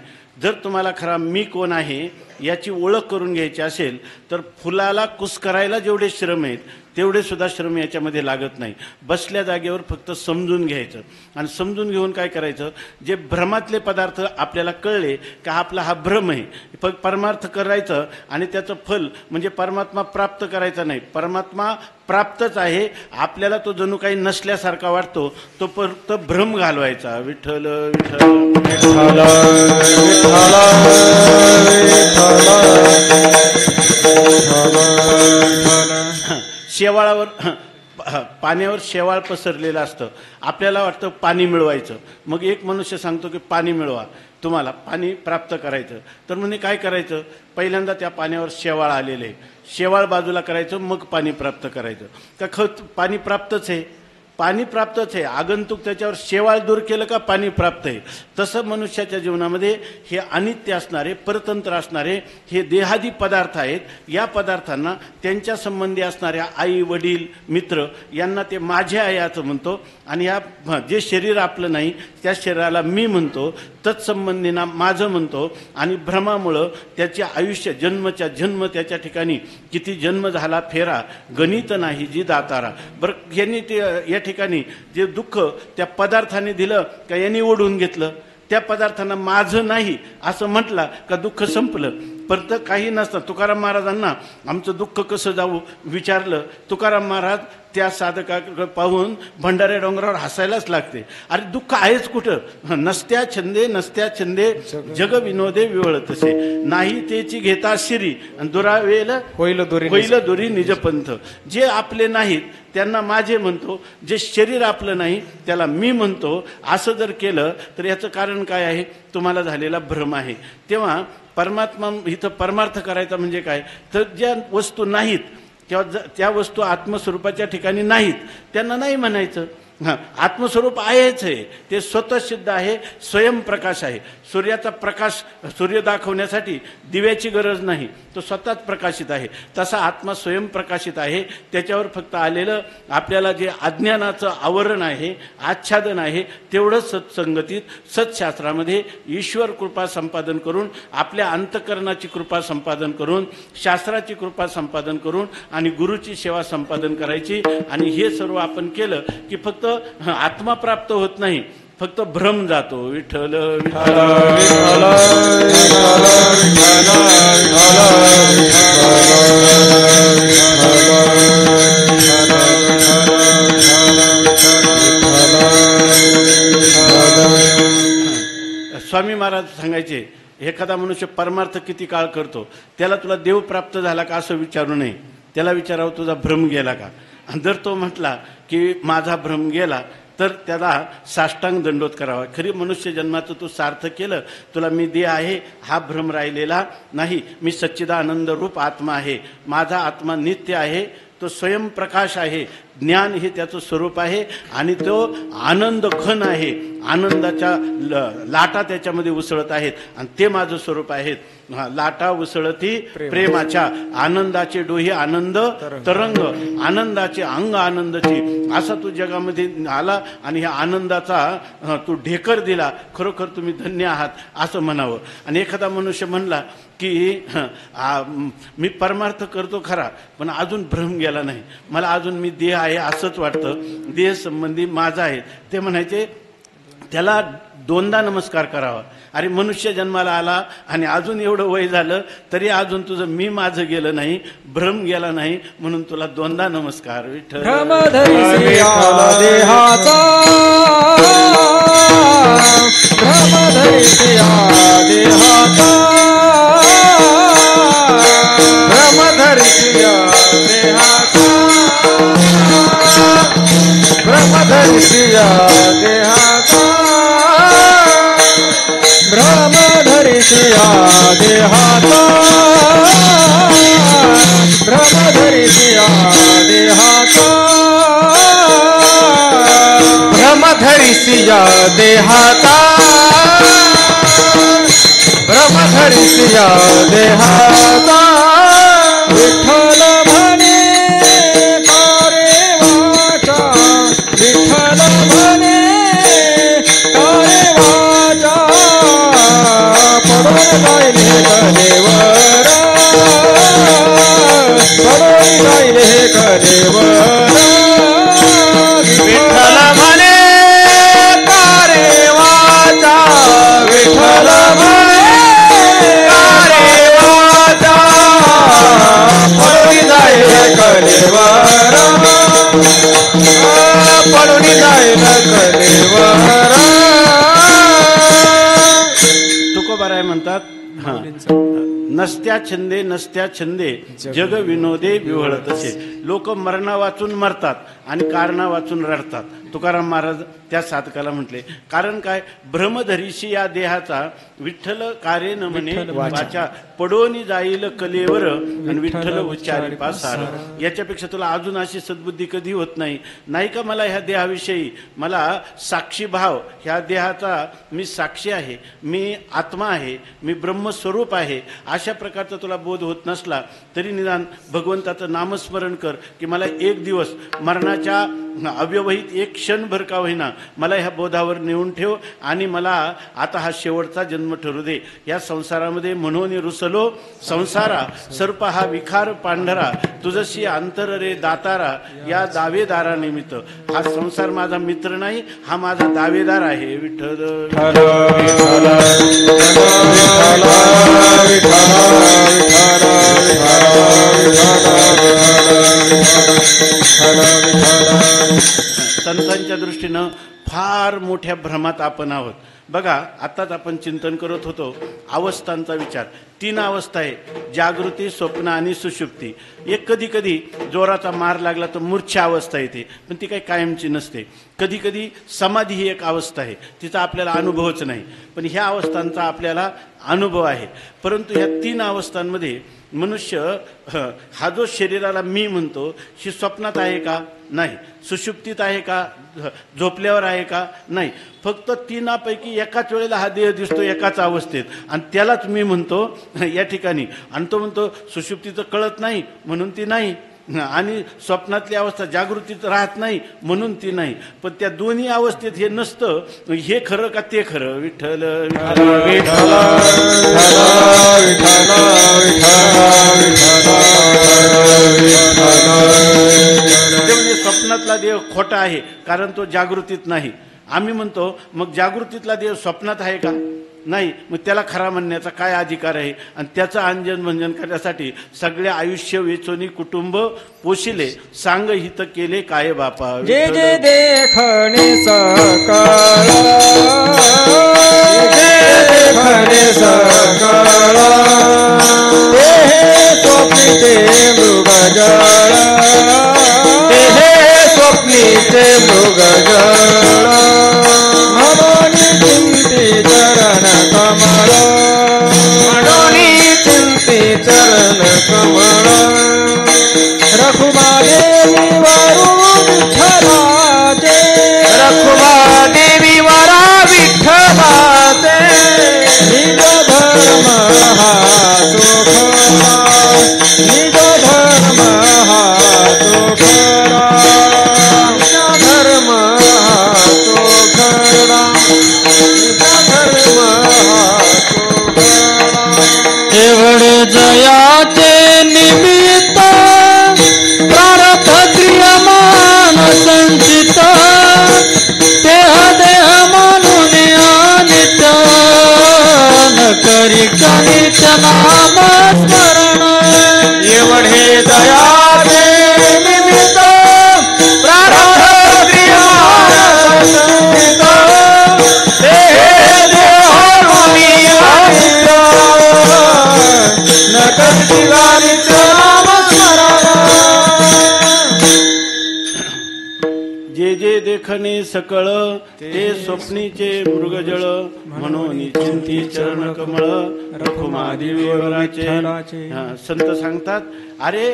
जर तुम्हाला खरा मी कोण आहे याची ओळख करून घ्यायची असेल तर फुलाला कुस्करायला जेवढे श्रम आहेत तेवढे सुद्धा श्रम याच्यामध्ये लागत नाही. बसल्या जागेवर फक्त समजून घ्यायचं आणि समजून घेऊन काय करायचं, जे भ्रमातले पदार्थ आपल्याला कळले का आपला हा भ्रम आहे, परमार्थ करायचं आणि त्याचं फल म्हणजे परमात्मा प्राप्त करायचा नाही. परमात्मा प्राप्तच आहे, आपल्याला तो जणू काही नसल्यासारखा वाटतो, तो फक्त भ्रम घालवायचा. विठ्ठल विठ्ठल विठ्ठल शेवाळावर पाण्यावर शेवाळ पसरलेलं असतं. आपल्याला वाटतं पाणी मिळवायचं. मग एक मनुष्य सांगतो की पाणी मिळवा, तुम्हाला पाणी प्राप्त करायचं. तर म्हणजे काय करायचं, पहिल्यांदा त्या पाण्यावर शेवाळ आलेलं आहे, शेवाळ बाजूला करायचं, मग पाणी प्राप्त करायचं. का खत पाणी प्राप्तच आहे, पाणी प्राप्तच आहे. आगंतुक त्याच्यावर शेवाळ दूर केलं का पाणी प्राप्त आहे. तसं मनुष्याच्या जीवनामध्ये हे अनित्य असणारे परतंत्र असणारे हे देहादी पदार्थ आहेत. या पदार्थांना त्यांच्या संबंधी असणाऱ्या आई वडील मित्र यांना ते माझे आहे असं म्हणतो. आणि या जे शरीर आपलं नाही त्या शरीराला मी म्हणतो, तत्संबंधींना माझं म्हणतो. आणि भ्रमामुळं त्याचे आयुष्य जन्मच्या जन्म त्याच्या ठिकाणी किती जन्म झाला फेरा गणित नाही जी दातारा. बरं यांनी ते या ठिकाणी जे दुःख त्या पदार्थाने दिलं का यांनी ओढून घेतलं, त्या पदार्थांना माझं नाही असं म्हटलं का दुःख संपलं. परत काही नसतं. तुकाराम महाराजांना आमचं दुःख कसं जाऊ विचारलं, तुकाराम महाराज त्या साधकाकडे पाहून भंडाऱ्या डोंगरावर हसायलाच लागते. अरे दुःख आहेच कुठं, नसत्या छंदे जग विनोदे विवळ तसे, नाही तेची घेता शिरी दुरावेल होईल दुरी निजपंथ. जे आपले नाहीत त्यांना माझे म्हणतो, जे शरीर आपलं नाही त्याला मी म्हणतो. असं जर केलं तर याचं कारण काय आहे, तुम्हाला झालेला भ्रम आहे. तेव्हा परमात्मा इथं परमार्थ करायचा म्हणजे काय, तर ज्या वस्तू नाहीत किंवा त्या वस्तू आत्मस्वरूपाच्या ठिकाणी नाहीत त्यांना नाही म्हणायचं. हां, आत्मस्वरूप आहेच आहे, ते स्वतः सिद्ध आहे, स्वयंप्रकाश आहे. सूर्याचा प्रकाश सूर्य दाखवण्यासाठी दिव्याची गरज नाही, तो स्वतःच प्रकाशित आहे. तसा आत्मा स्वयंप्रकाशित आहे. त्याच्यावर फक्त आलेलं आपल्याला जे अज्ञानाचं आवरण आहे, आच्छादन आहे, तेवढंच सत्संगतीत सत्शास्त्रामध्ये ईश्वर कृपा संपादन करून, आपल्या अंतःकरणाची कृपा संपादन करून, शास्त्राची कृपा संपादन करून आणि गुरुची सेवा संपादन करायची. आणि हे सर्व आपण केलं की फक्त आत्मा प्राप्त होत नाही, फक्त भ्रम जातो. विठ्ठल विठ्ठल स्वामी महाराज सांगायचे, एखादा मनुष्य परमार्थ किती काळ करतो त्याला तुला देव प्राप्त झाला का असं विचारू नये, त्याला विचारावं तुझा भ्रम गेला का. आणि जर तो म्हटला की माझा भ्रम गेला तर त्याला साष्टांग दंडोत करावा. खरी मनुष्य जन्माचं तू सार्थ केलं, तुला मी देह आहे हा भ्रम राहिलेला नाही, मी सच्चिदानंद रूप आत्मा आहे, माझा आत्मा नित्य आहे, तो स्वयंप्रकाश आहे, ज्ञान हे त्याचं स्वरूप आहे आणि तो आनंद खन आहे, आनंदाच्या लाटा त्याच्यामध्ये उसळत आहेत आणि ते माझं स्वरूप आहेत. लाटा उसळती प्रेमाच्या, आनंदाचे डोही आनंद तरंग, आनंदाचे अंग आनंदाचे, असा तू जगामध्ये आला आणि ह्या आनंदाचा तू ढेकर दिला, खरोखर तुम्ही धन्य आहात असं म्हणावं. आणि एखादा मनुष्य म्हणला की मी परमार्थ करतो खरा पण अजून भ्रम गेला नाही, मला अजून मी देह आहे असंच वाटतं, देह संबंधी माझा आहे, ते म्हणायचे त्याला दोनदा नमस्कार करावा. अरे मनुष्य जन्माला आला आणि अजून एवढं वय झालं तरी अजून तुझं मी माझं गेलं नाही, भ्रम गेला नाही, म्हणून तुला दोनदा नमस्कार. विठ्ठल देहाचा ब्रह्मधरिसिया देहाचा ब्रह्मधरिसिया देहाचा ब्रह्मधरिसिया धरिसिया देहाता भ्रम धरिसिया देहाता भ्रम धरिसिया देहाता विठ्ठल म्हणे कारे वाचा विठ्ठल म्हणे कारे वाचा पडून जाईले कलेवर पडून जाईले कलेवर विठ्ठल म्हणे कारे वाचा विठ्ठल म्हणे कारे वाचा पडून जाईले कलेवर पडून जाईले कलेवर तुकोबाराय म्हणतात नसत्या छंदे जग विनोदे विवळ तसे. लोक मरणा वाचून मरतात आणि कारणा वाचून रडतात. तुकाराम महाराज त्या साधकाला म्हटले कारण काय भ्रमधरीशी या देहाचा विठ्ठल कारे न म्हणे वाचा पडोनी जाईल कलेवर आणि विठ्ठल उच्चारी पासार. याच्यापेक्षा तुला अजून अशी सद्बुद्धी कधी होत नाही का मला ह्या देहाविषयी मला साक्षी भाव ह्या देहाचा मी साक्षी आहे मी आत्मा आहे मी ब्रह्मस्वरूप आहे अशा प्रकारचा तुला बोध होत नसला तरी निदान भगवंताचं नामस्मरण कर की मला एक दिवस मरणाच्या अव्यवहित एक क्षणभर का होईना मला ह्या बोधावर नेऊन ठेव आणि मला आता हा शेवटचा जन्म ठरू दे. या संसारामध्ये म्हणून रुसलो संसारा सर्प हा विखार पांढरा तुझशी अंतर रे दातारा या दावेदारा निमित्त. हा संसार माझा मित्र नाही हा माझा दावेदार आहे. विठ्ठल संतांच्या दृष्टीनं फार मोठ्या भ्रमात आपण आहोत. बघा आत्ताच आपण चिंतन करत होतो अवस्थांचा विचार. 3 अवस्था आहे जागृती स्वप्न आणि सुषुप्ती. एक कधी कधी जोराचा मार लागला तर मूर्छा अवस्था येते पण ती काही कायमची नसते. कधी कधी समाधी ही एक अवस्था आहे तिचा आपल्याला अनुभवच नाही पण ह्या अवस्थांचा आपल्याला अनुभव आहे. परंतु ह्या 3 अवस्थांमध्ये मनुष्य हा जो शरीराला मी म्हणतो ही स्वप्नात आहे का नाही सुषुप्तीत आहे का झोपल्यावर आहे का नाही फक्त 3पैकी एकाच वेळेला हा देह दिसतो एकाच अवस्थेत आणि त्यालाच मी म्हणतो या ठिकाणी. आणि तो म्हणतो सुषुप्तीचं कळत नाही म्हणून ती नाही आणि स्वप्नातली अवस्था जागृतीत राहत नाही म्हणून ती नाही. पण त्या दोन्ही अवस्थेत हे नसतं हे खरं का ते खरं. विठ्ठल म्हणजे स्वप्नातला देव खोटा आहे कारण तो जागृतीत नाही. आम्ही म्हणतो मग जागृतीतला देव स्वप्नात आहे का नाही मग त्याला खरा म्हणण्याचा काय अधिकार आहे. आणि त्याचं अंजन भंजन करण्यासाठी सगळे आयुष्य वेचोनी कुटुंब पोशिले सांग हित केले काय बापा. जे जे देखणे सकळ देखणे सकळ ते स्वप्नीचे मृगजळ ते स्वप्नीचे मृगजळ म्हणून चिंती चरण कमळ म्हणून चिंती चरण कमळ रखुमादेवी वरू विठ्ठलाचे रखुमादेवी वरा विठ्ठलाचे निज धर्म हा सुखरा निज धर्म हा सुखरा निज धर्म हा सुखरा निज धर्म हा सुखरा. एवढे जयाचे निमित्त प्रारब्ध क्रियमान संचित देह देह म्हणून अनित्य न करी कनित नाम स्मरण. एवढे दयाचे निमित्त प्रारब्ध क्रियमान संचित देह देह म्हणून अनित्य न करी कनित नाम जे जे देखणे सकळ ते स्वप्नीचे मृगजळ म्हणून चिंती चरण कमळ रखुमादेवी वराचे. संत सांगतात अरे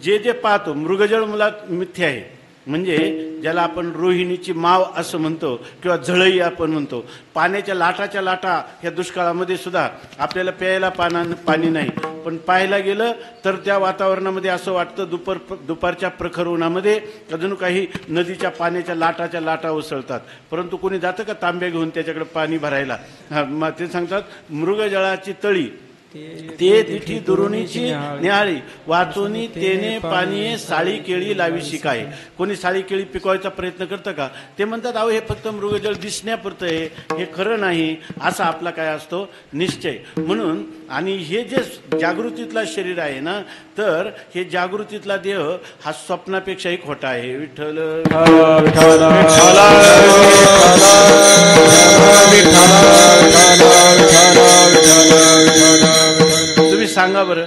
जे जे पाहतो मृगजळ मुलात मिथ्या आहे, म्हणजे ज्याला आपण रोहिणीची माव असं म्हणतो किंवा झळई आपण म्हणतो. पाण्याच्या लाटा ह्या दुष्काळामध्ये सुद्धा आपल्याला प्यायला पाणी नाही, पण पाहायला गेलं तर त्या वातावरणामध्ये असं वाटतं दुपारच्या प्रखर उन्हामध्ये अजून काही नदीच्या पाण्याच्या लाटा उसळतात. परंतु कोणी जातं का तांब्या घेऊन त्याच्याकडे पाणी भरायला? ते सांगतात मृगजळाची तळी ते तिठी दुरुणीची न्याहाळी वाचोनी तेने पाणी साळी केळी लावी शिकाय. कोणी साळी केळी पिकवायचा प्रयत्न करतं का? ते म्हणतात अहो हे फक्त मृगजळ दिसण्यापुरतं आहे, हे खरं नाही, असा आपला काय असतो निश्चय. म्हणून आणि हे जे जागृतीतला शरीर आहे ना, तर हे जागृतीतला देह हा स्वप्नापेक्षाही खोटा आहे. विठ्ठल तुम्ही सांगा बरं,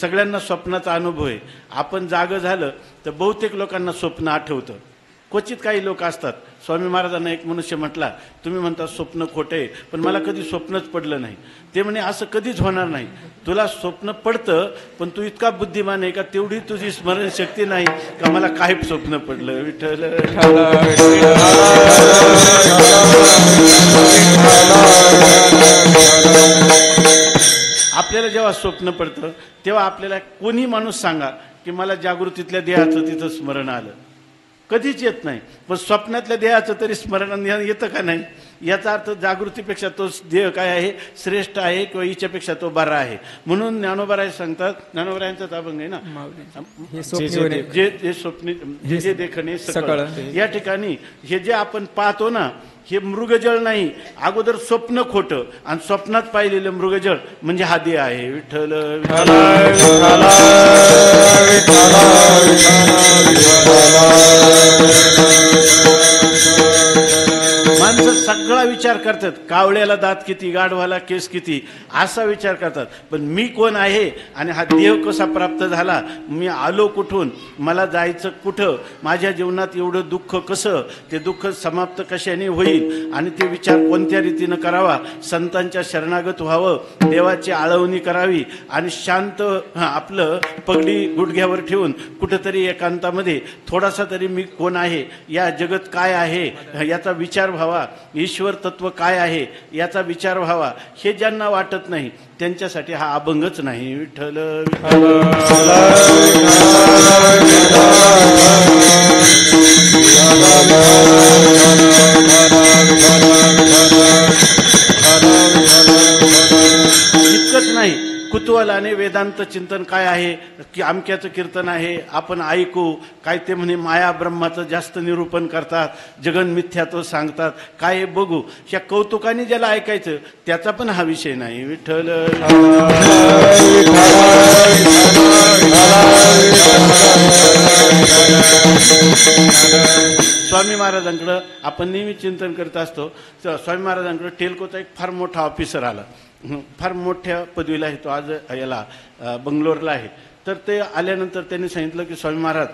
सगळ्यांना स्वप्नाचा अनुभव आहे. आपण जागं झालं तर बहुतेक लोकांना स्वप्न आठवतं. क्वचित काही लोक असतात. स्वामी महाराजांना एक मनुष्य म्हटला, तुम्ही म्हणता स्वप्न खोटे, पण मला कधी स्वप्नच पडलं नाही. ते म्हणे असं कधीच होणार नाही. तुला स्वप्न पडतं, पण तू इतका बुद्धिमान आहे का तेवढी तुझी स्मरणशक्ती नाही का मला काय स्वप्न पडलं. विठ्ठल आपल्याला जेव्हा स्वप्न पडतं तेव्हा आपल्याला कोणी माणूस सांगा की मला जागृतीतल्या देहाचं तिथं स्मरण आलं, कधीच येत नाही. पण स्वप्नातल्या देहाचं तरी स्मरण येतं का नाही? याचा अर्थ जागृतीपेक्षा तो देह काय आहे, श्रेष्ठ आहे किंवा हिच्यापेक्षा तो बरा आहे. म्हणून ज्ञानोबराय सांगतात, ज्ञानोबरायांचाच अभंग आहे ना, जे स्वप्नी जे देखणे सकळ. या ठिकाणी हे जे आपण पाहतो ना, हे मृगजळ नाही, अगोदर स्वप्न खोटं आणि स्वप्नात पाहिलेलं मृगजळ म्हणजे हा देह आहे. विठ्ठल माणसं सगळा विचार करतात, कावळ्याला दात किती, गाढवाला केस किती, असा विचार करतात. पण मी कोण आहे आणि हा देह कसा प्राप्त झाला, मी आलो कुठून, मला जायचं कुठं, माझ्या जीवनात एवढं दुःख कसं, ते दुःख समाप्त कशाने होईल आणि ते विचार कोणत्या रीतीनं करावा, संतांच्या शरणागत व्हावं, देवाची आळवणी करावी आणि शांत आपलं पगडी गुडघ्यावर ठेवून कुठंतरी एकांतामध्ये थोडासा तरी मी कोण आहे, या जगत काय आहे याचा विचार व्हावा, ईश्वर तत्व काय आहे याचा विचार व्हावा, हे ज्यांना वाटत नाही त्यांच्यासाठी हा अभंगच नाही. विठ्ठल इतकंच नाही, कुतूहलाने वेदांत चिंतन काय आहे की अमक्याचं कीर्तन आहे आपण ऐकू, काय ते म्हणे माया ब्रह्माचं जास्त निरूपण करतात, जगन मिथ्यात्व सांगतात, काय बघू, ह्या कौतुकाने ज्याला ऐकायचं त्याचा पण हा विषय नाही. विठ्ठल स्वामी महाराजांकडं आपण नेहमी चिंतन करत असतो. स्वामी महाराजांकडे टेल्कोचा एक फार मोठा ऑफिसर आला, फार मोठ्या पदवीला आहे तो, आज याला बंगलोरला आहे. तर ते आल्यानंतर त्यांनी सांगितलं की स्वामी महाराज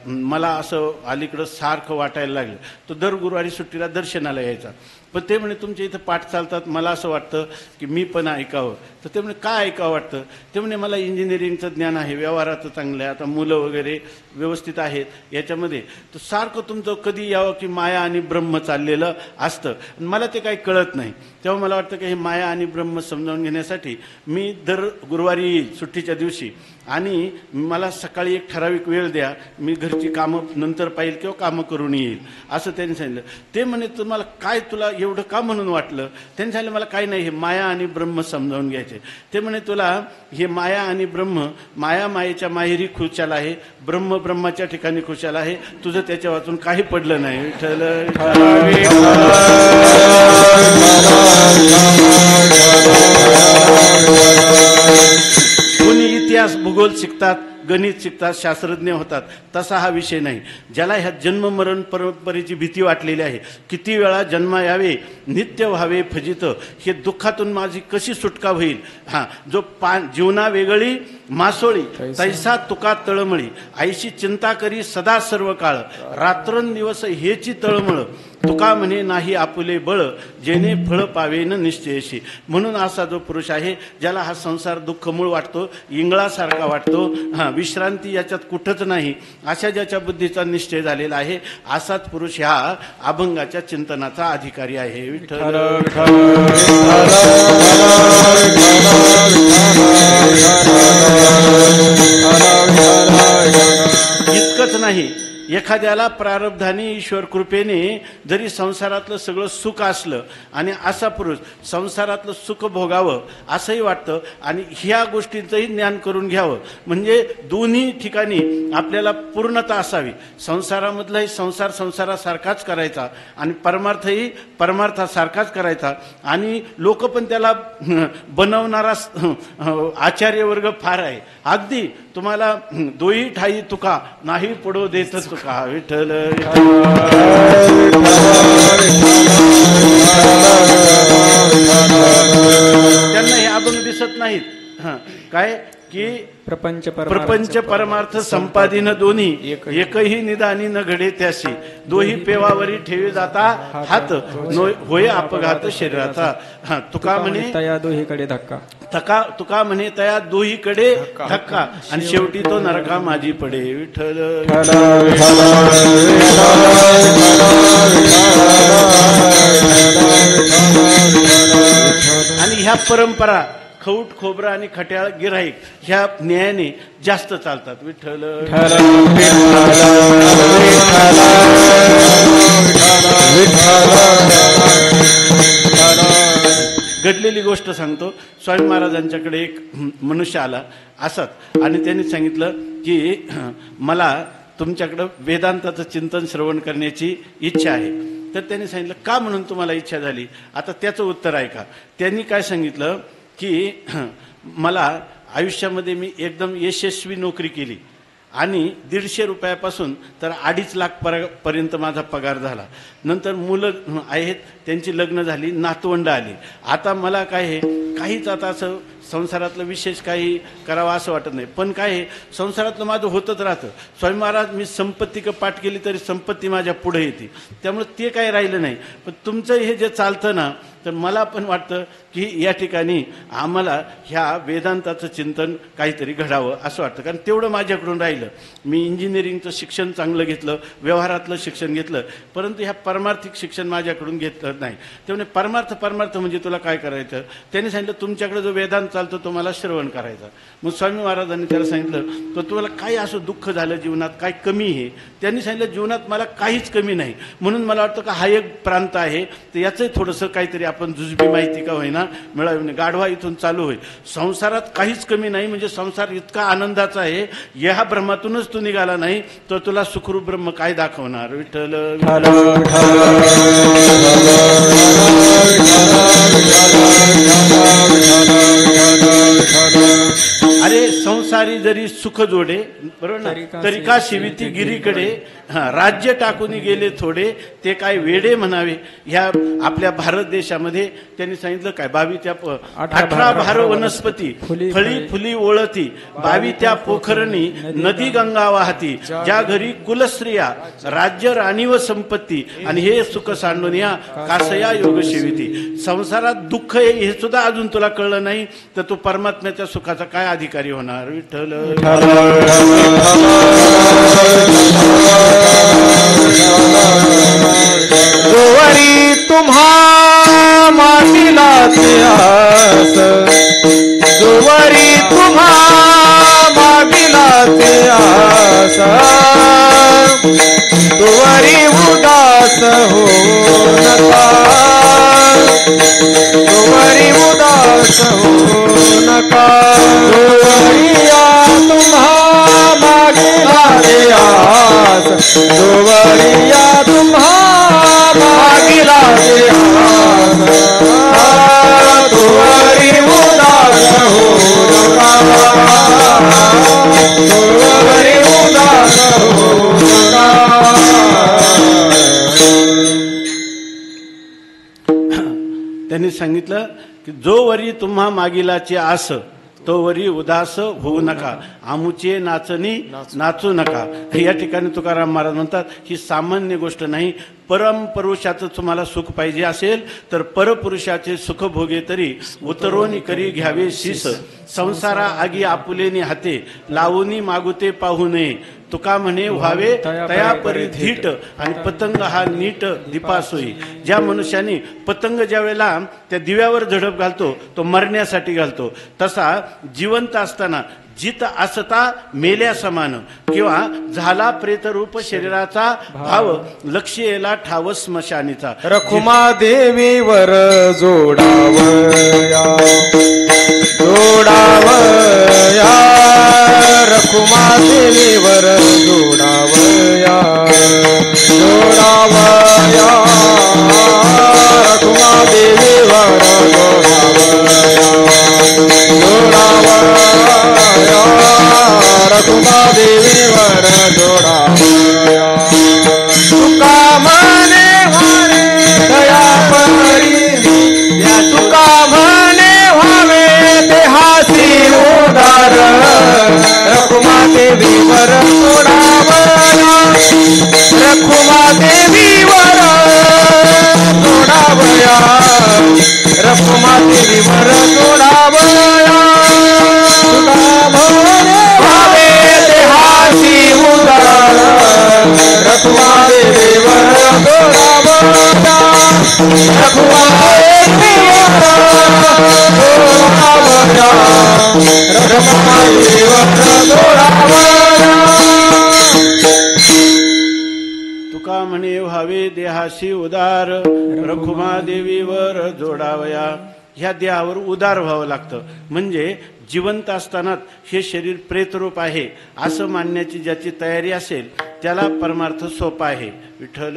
मला असं अलीकडं सारखं वाटायला लागलं. तो दर गुरुवारी सुट्टीला दर्शनाला यायचा. पण ते म्हणे तुमच्या इथं पाठ चालतात, मला असं वाटतं की मी पण ऐकावं. तर ते म्हणे काय ऐकावं वाटतं? ते म्हणे मला इंजिनिअरिंगचं ज्ञान आहे, व्यवहाराचं चांगलं आहे, आता मुलं वगैरे व्यवस्थित आहेत याच्यामध्ये, तर सारखं तुमचं कधी यावं की माया आणि ब्रह्म चाललेलं असतं, मला ते काही कळत नाही. तेव्हा मला वाटतं की हे माया आणि ब्रह्म समजावून घेण्यासाठी मी दर गुरुवारी येईल सुट्टीच्या दिवशी आणि मला सकाळी एक ठराविक वेळ द्या, मी घरची कामं नंतर पाहिजे किंवा कामं करून येईल, असं त्यांनी सांगितलं. ते म्हणे तुम्हाला काय, तुला एवढं का म्हणून वाटलं? त्यांनी सांगितलं मला काही नाही, हे माया आणि ब्रह्म समजावून घ्यायचे. ते म्हणे तुला हे माया आणि ब्रह्म, माया मायेच्या माहेरी खुशाल आहे, ब्रह्म ब्रह्माच्या ठिकाणी खुशाल आहे, तुझं त्याच्या वाचून काही पडलं नाही. विठ्ठल कोणी इतिहास भूगोल शिकतात, गणित शिकतात, शास्त्रज्ञ होतात, तसा हा विषय नाही. ज्याला ह्या जन्म मरण परंपरेची भीती वाटलेली आहे, किती वेळा जन्म यावे, नित्य व्हावे फजित, हे दुःखातून माझी कशी सुटका होईल, जो जीवना वेगळी मासोळी तैसा तुका तळमळी, आईशी चिंता करी सदा सर्व काळ, रात्रंदिवस हेची तळमळ, तुका म्हणे नाही आपुले बळ जेणे फळ पावेन निश्चयशी. म्हणून असा जो पुरुष आहे ज्याला हा संसार दुःखमूळ वाटतो, इंगळासारखा वाटतो, विश्रांती याच्यात कुठंच नाही, अशा ज्याच्या बुद्धीचा निश्चय झालेला आहे, असाच पुरुष ह्या अभंगाच्या चिंतनाचा अधिकारी आहे. विठ्ठल इतकंच नाही, एखाद्याला प्रारब्धाने ईश्वर कृपेने जरी संसारातलं सगळं सुख असलं आणि असा पुरुष संसारातलं सुख भोगावं असंही वाटतं आणि ह्या गोष्टींचंही ज्ञान करून घ्यावं, म्हणजे दोन्ही ठिकाणी आपल्याला पूर्णता असावी. संसारामधलाही संसार संसारासारखाच करायचा आणि परमार्थही परमार्थासारखाच करायचा. आणि लोक पण त्याला बनवणारा आचार्य वर्ग फार आहे. अगदी तुम्हाला दोही ठाई तुका नाही पडो देत तुका. विठ्ठल त्यांना हे अभंग दिसत नाहीत. काय की प्रपंच परमार्थ संपादिन दोन्ही एकही निदानी न घडे त्याशी दोही पेवावरी ठेवी जाता हात होय अपघात शरीराचा. तुका म्हणे तया दोहीकडे धक्का तुका म्हणे तया दोहीकडे धक्का आणि शेवटी तो नरका माझी पडे. विठ्ठल आणि ह्या परंपरा खऊट खोबरा आणि खट्याळ गिराईक ह्या न्यायाने जास्त चालतात. विठ्ठल घडलेली गोष्ट सांगतो. स्वामी महाराजांच्याकडे एक मनुष्य आला असाच आणि त्यांनी सांगितलं की मला तुमच्याकडं वेदांताचं चिंतन श्रवण करण्याची इच्छा आहे. तर त्यांनी सांगितलं का म्हणून तुम्हाला इच्छा झाली. आता त्याचं उत्तर ऐका. त्यांनी काय सांगितलं की मला आयुष्यामध्ये मी एकदम यशस्वी नोकरी केली आणि 150 रुपयापासून तर 2.5 लाख पर्यंत माझा पगार झाला. नंतर मुलं आहेत, त्यांची लग्न झाली, नातवंड आली. आता मला काय आहे काहीच आता असं संसारातलं विशेष काही करावं असं वाटत नाही. पण काय आहे संसारातलं माझं होतच राहतं. स्वामी महाराज मी संपत्ती पाठ केली तरी संपत्ती माझ्या पुढे येते, त्यामुळे ते काही राहिलं नाही. पण तुमचं हे जे चालतं ना, तर मला पण वाटतं की या ठिकाणी आम्हाला ह्या वेदांताचं चिंतन काहीतरी घडावं असं वाटतं. कारण तेवढं माझ्याकडून राहिलं. मी इंजिनिअरिंगचं शिक्षण चांगलं घेतलं, व्यवहारातलं शिक्षण घेतलं, परंतु ह्या परमार्थिक शिक्षण माझ्याकडून घेतलं नाही. त्यामुळे परमार्थ म्हणजे तुला काय करायचं. त्यांनी सांगितलं तुमच्याकडे जो वेदांत चालतो तो मला श्रवण करायचा. मग स्वामी महाराजांनी त्याला सांगितलं तर तुम्हाला काही असं दुःख झालं जीवनात, काय कमी आहे. त्यांनी सांगितलं जीवनात मला काहीच कमी नाही, म्हणून मला वाटतं का हा एक प्रांत आहे तर याचंही थोडंसं काहीतरी आपण जुजबी माहिती का होईना मिळावी. गाढवा इथून चालू होईल. संसारात काहीच कमी नाही, म्हणजे संसार इतका आनंदाचा आहे, या भ्रमातूनच तू निघाला नाही तर तुला सुखरूप ब्रह्म काय दाखवणार. विठ्ठल अरे संसारी जरी सुख जोडे बरोबर ना, तरी का शिविती गिरीकडे राज्य टाकून गेले थोडे ते काय वेडे म्हणावे. ह्या आपल्या भारत देशामध्ये त्यांनी सांगितलं काय 18 भार वनस्पती फळी फुली ओळती 22 त्या पोखरणी नदी गंगा वाहती ज्या घरी कुलस्त्रिया राज्य राणी व संपत्ती आणि हे सुख सांडून या कासया योग सेविती. संसारात दुःख हे सुद्धा अजून तुला कळलं नाही तर तू परमात्म्याच्या सुखाचा काय अधिकारी होणार. विठ्ठल जोवरी तुम्हा मातीला आस, जोवरी तुम्हा मागीला आस, जोवरी उदास हो नका, जोवरी उदास हो नका. जोवरिया तुम्हा मागीला आस, जोवरिया तुम्हा मागीला आस, जोवरी उदास हो नका, जोवरी उदास हो नका. त्यांनी सांगितलं की जोवरी तुम्हा मागिलाची आस तोवरी उदास होऊ नका, आमुचे नाचणी नाचू नका. या ठिकाणी तुकाराम महाराज म्हणतात ही सामान्य गोष्ट नाही. परमपुरुषाचं तुम्हाला सुख पाहिजे असेल तर परपुरुषाचे सुख भोगे तरी उतरोनी करी घ्यावे शीस. संसारा आगी आपुलेनी हाते, लावूनी मागुते पाहू नये. तुका म्हणे व्हावे तया परी धीट, आणि पतंग हा नीट दीपासोयी. ज्या मनुष्याने पतंग ज्या वेळेला त्या दिव्यावर झडप घालतो तो मरण्यासाठी घालतो, तसा जिवंत असताना जित असता मेल्या समान किंवा झाला प्रेतरूप शरीराचा भाव, लक्ष येला ठाव स्मशानीचा. रखुमा देवीवर जोडावया जोडावया, रखुमा देवीवर जोडावया जोडावया, रखुमा देवीवर जोडावया जोडावया, रखुमा देवीवर जोडावया. तुका म्हणे व्हावे दया परी, या तुका म्हणे व्हावे देहासी उदार, रखुमा देवीवर जोडावया रखुमा देवीवर जोडावया, रखुमा देवीवर जोडावया. तुका म्हणे व्हावे देहासी उदार, रखुमा देवीवर जोडावया रखुमा देवीवर जोडावया, रखुमा देवीवर जोडावया. तुका म्हणे व्हावे देहाशी उदार, रखुमा देवीवर जोडावया. ह्या देहावर उदार व्हावं लागतं. म्हणजे जिवंत असतानाच हे शरीर प्रेतरूप आहे असं मानण्याची ज्याची तयारी असेल त्याला परमार्थ सोपा आहे. विठ्ठल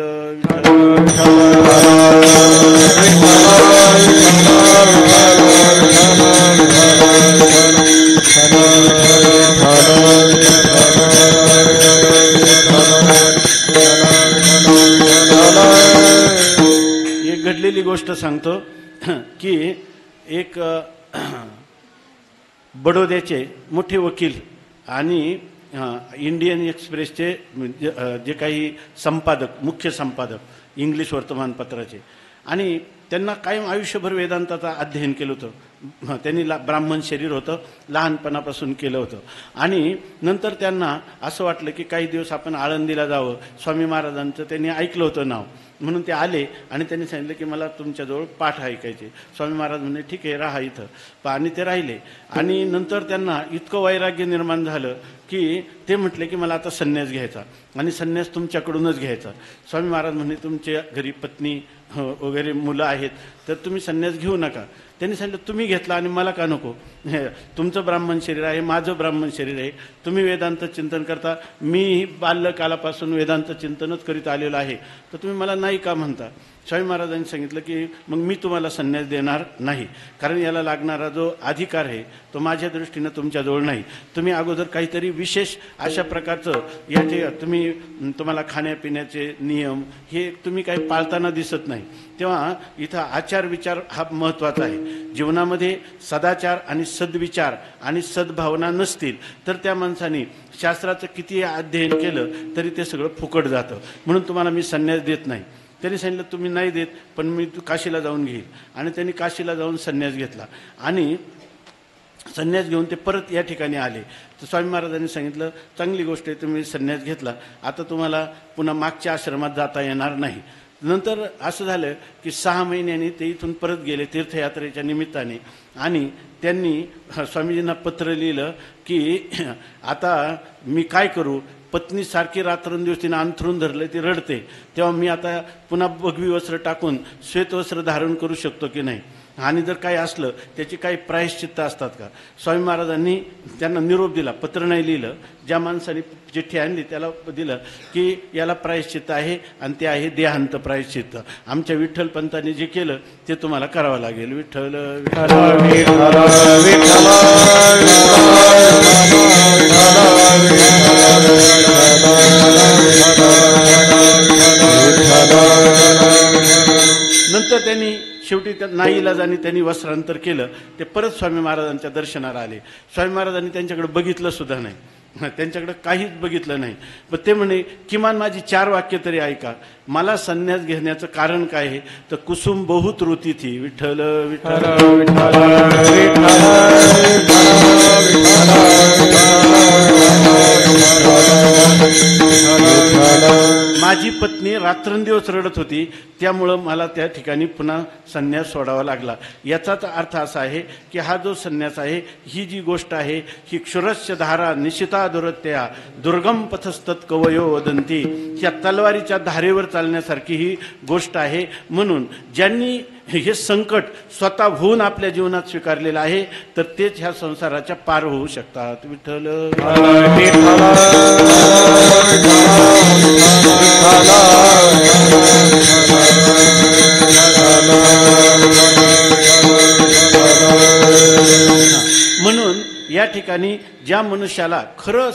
एक घडलेली गोष्ट सांगतो की एक बडोद्याचे मोठे वकील आणि इंडियन एक्सप्रेसचे जे काही संपादक, मुख्य संपादक इंग्लिश वर्तमानपत्राचे, आणि त्यांना कायम आयुष्यभर वेदांताचा अध्ययन केलं होतं. त्यांनी ब्राह्मण शरीर होतं, लहानपणापासून केलं होतं. आणि नंतर त्यांना असं वाटलं की काही दिवस आपण आळंदीला जावं. स्वामी महाराजांचं त्यांनी ऐकलं होतं नाव, म्हणून ते आले आणि त्यांनी सांगितलं की मला तुमच्याजवळ पाठ ऐकायचे. स्वामी महाराज म्हणले ठीक आहे राहा इथं. आणि ते राहिले. आणि नंतर त्यांना इतकं वैराग्य निर्माण झालं की ते म्हटले की मला आता संन्यास घ्यायचा, आणि संन्यास तुमच्याकडूनच घ्यायचा. स्वामी महाराज म्हणले तुमच्या घरी पत्नी वगैरे मुलं आहेत तर तुम्ही संन्यास घेऊ नका. त्यांनी सांगितलं तुम्ही घेतला आणि मला का नको? तुमचं ब्राह्मण शरीर आहे, माझं ब्राह्मण शरीर आहे, तुम्ही वेदांत चिंतन करता, मी बाल्यकालापासून वेदांत चिंतनच करीत आलेलो आहे, तर तुम्ही मला नाही का म्हणता? स्वामी महाराजांनी सांगितलं की मग मी तुम्हाला संन्यास देणार नाही, कारण याला लागणारा जो अधिकार आहे तो माझ्या दृष्टीनं तुमच्याजवळ नाही. तुम्ही अगोदर काहीतरी विशेष अशा प्रकारचं याचे तुम्हाला खाण्यापिण्याचे नियम हे तुम्ही काही पाळताना दिसत नाही. तेव्हा इथं आचार विचार हा महत्त्वाचा आहे. जीवनामध्ये सदाचार आणि सद्विचार आणि सद्भावना नसतील तर त्या माणसाने शास्त्राचं किती अध्ययन केलं तरी ते सगळं फुकट जातं. म्हणून तुम्हाला मी संन्यास देत नाही. त्यांनी सांगितलं तुम्ही नाही देत पण मी काशीला जाऊन घेईल. आणि त्यांनी काशीला जाऊन संन्यास घेतला आणि संन्यास घेऊन ते परत या ठिकाणी आले. तर स्वामी महाराजांनी सांगितलं चांगली गोष्ट आहे, तुम्ही संन्यास घेतला, आता तुम्हाला पुन्हा मागच्या आश्रमात जाता येणार नाही. नंतर असं झालं की 6 महिन्यांनी ते इथून परत गेले तीर्थयात्रेच्या निमित्ताने, आणि त्यांनी स्वामीजींना पत्र लिहिलं की आता मी काय करू, पत्नी सारखी रात्रंदिवस तिनं अंथरून धरलं, ती रडते, तेव्हा मी आता पुन्हा भगवी वस्त्र टाकून श्वेतवस्त्र धारण करू शकतो की नाही, आणि जर काही असलं त्याची काही प्रायश्चित्त असतात का? स्वामी महाराजांनी त्यांना निरोप दिला, पत्र नाही लिहिलं. ज्या माणसाने चिठ्ठी आणली त्याला दिलं की याला प्रायश्चित्त आहे आणि ते आहे देहांत प्रायश्चित्त. आमच्या विठ्ठल पंतांनी जे केलं ते तुम्हाला करावं लागेल. विठ्ठल नंतर त्यांनी शेवटी त्या नाईलाजाने त्यांनी वस्त्रांतर केलं. ते परत स्वामी महाराजांच्या दर्शनाला आले. स्वामी महाराजांनी त्यांच्याकडे बघितलं सुद्धा नाही, त्यांच्याकडे काहीच बघितलं नाही. पण ते म्हणे किमान माझी 4 वाक्य तरी ऐका. मला संन्यास घेण्याचं कारण काय आहे तर कुसुम बहुत रोती थी, विठ्ठल विठ्ठल माझी पत्नी रात्रंदिवस रडत होती, त्यामुळं मला त्या ठिकाणी पुन्हा संन्यास सोडावा लागला. याचाच अर्थ असा आहे की हा जो संन्यास आहे, ही जी गोष्ट आहे ही क्षुरस्य धारा निशिता दुरत्या दुर्गम पथस्तत कवयो वदंती, ह्या तलवारीच्या धारेवर चालण्यासारखी ही गोष्ट आहे. म्हणून ज्यांनी हे संकट स्वतःहून आपल्या जीवनात स्वीकारलेलं आहे तर तेच ह्या संसाराच्या पार होऊ शकतात. विठ्ठल म्हणून या ठिकाणी ज्या मनुष्याला खरं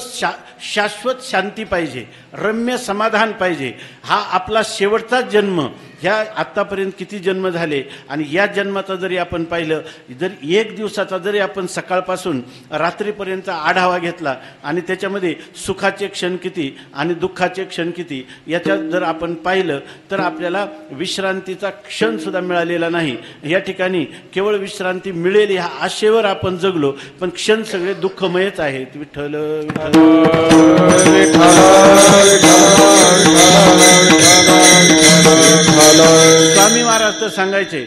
शाश्वत शांती पाहिजे, रम्य समाधान पाहिजे, हा आपला शेवटचा जन्म, ह्या आत्तापर्यंत किती जन्म झाले आणि या जन्माचा जरी आपण पाहिलं, जर 1 दिवसाचा जरी आपण सकाळपासून रात्रीपर्यंत आढावा घेतला आणि त्याच्यामध्ये सुखाचे क्षण किती आणि दुःखाचे क्षण किती याच्यात जर आपण पाहिलं तर आपल्याला विश्रांतीचा क्षण सुद्धा मिळालेला नाही. या ठिकाणी केवळ विश्रांती मिळेल ह्या आशेवर आपण जगलो, पण क्षण सगळे दुःखमयच आहेत. विठ्ठल स्वामी महाराज तर सांगायचे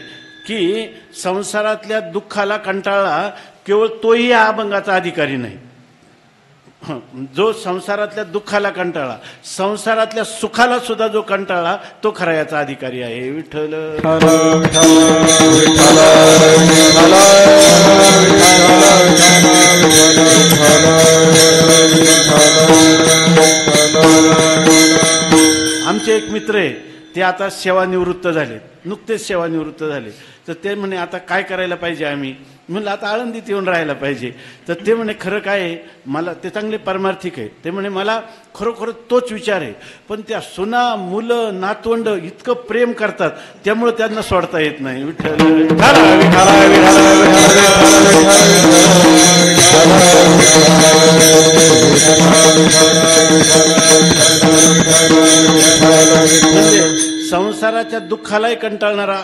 की संसारातल्या दुःखाला कंटाळला केवळ तोही या अभंगाचा अधिकारी नाही. जो संसारातल्या दुःखाला कंटाळा, संसारातल्या सुखाला सुद्धा जो कंटाळा, तो खरा याचा अधिकारी आहे. विठ्ठल आमचे एक मित्र आहे, ते आता सेवानिवृत्त झाले, नुकतेच सेवानिवृत्त झाले. तर ते म्हणे आता काय करायला पाहिजे आम्ही. म्हणलं आता आळंदीत येऊन राहायला पाहिजे. तर ते म्हणे खरं काय आहे, मला ते चांगले परमार्थिक आहे. ते म्हणे मला खरोखर तोच विचार आहे, पण त्या सुना मुलं नातवंड इतकं प्रेम करतात त्यामुळे त्यांना सोडता येत नाही. विठ्ठल संसाराच्या दुःखालाही कंटाळणारा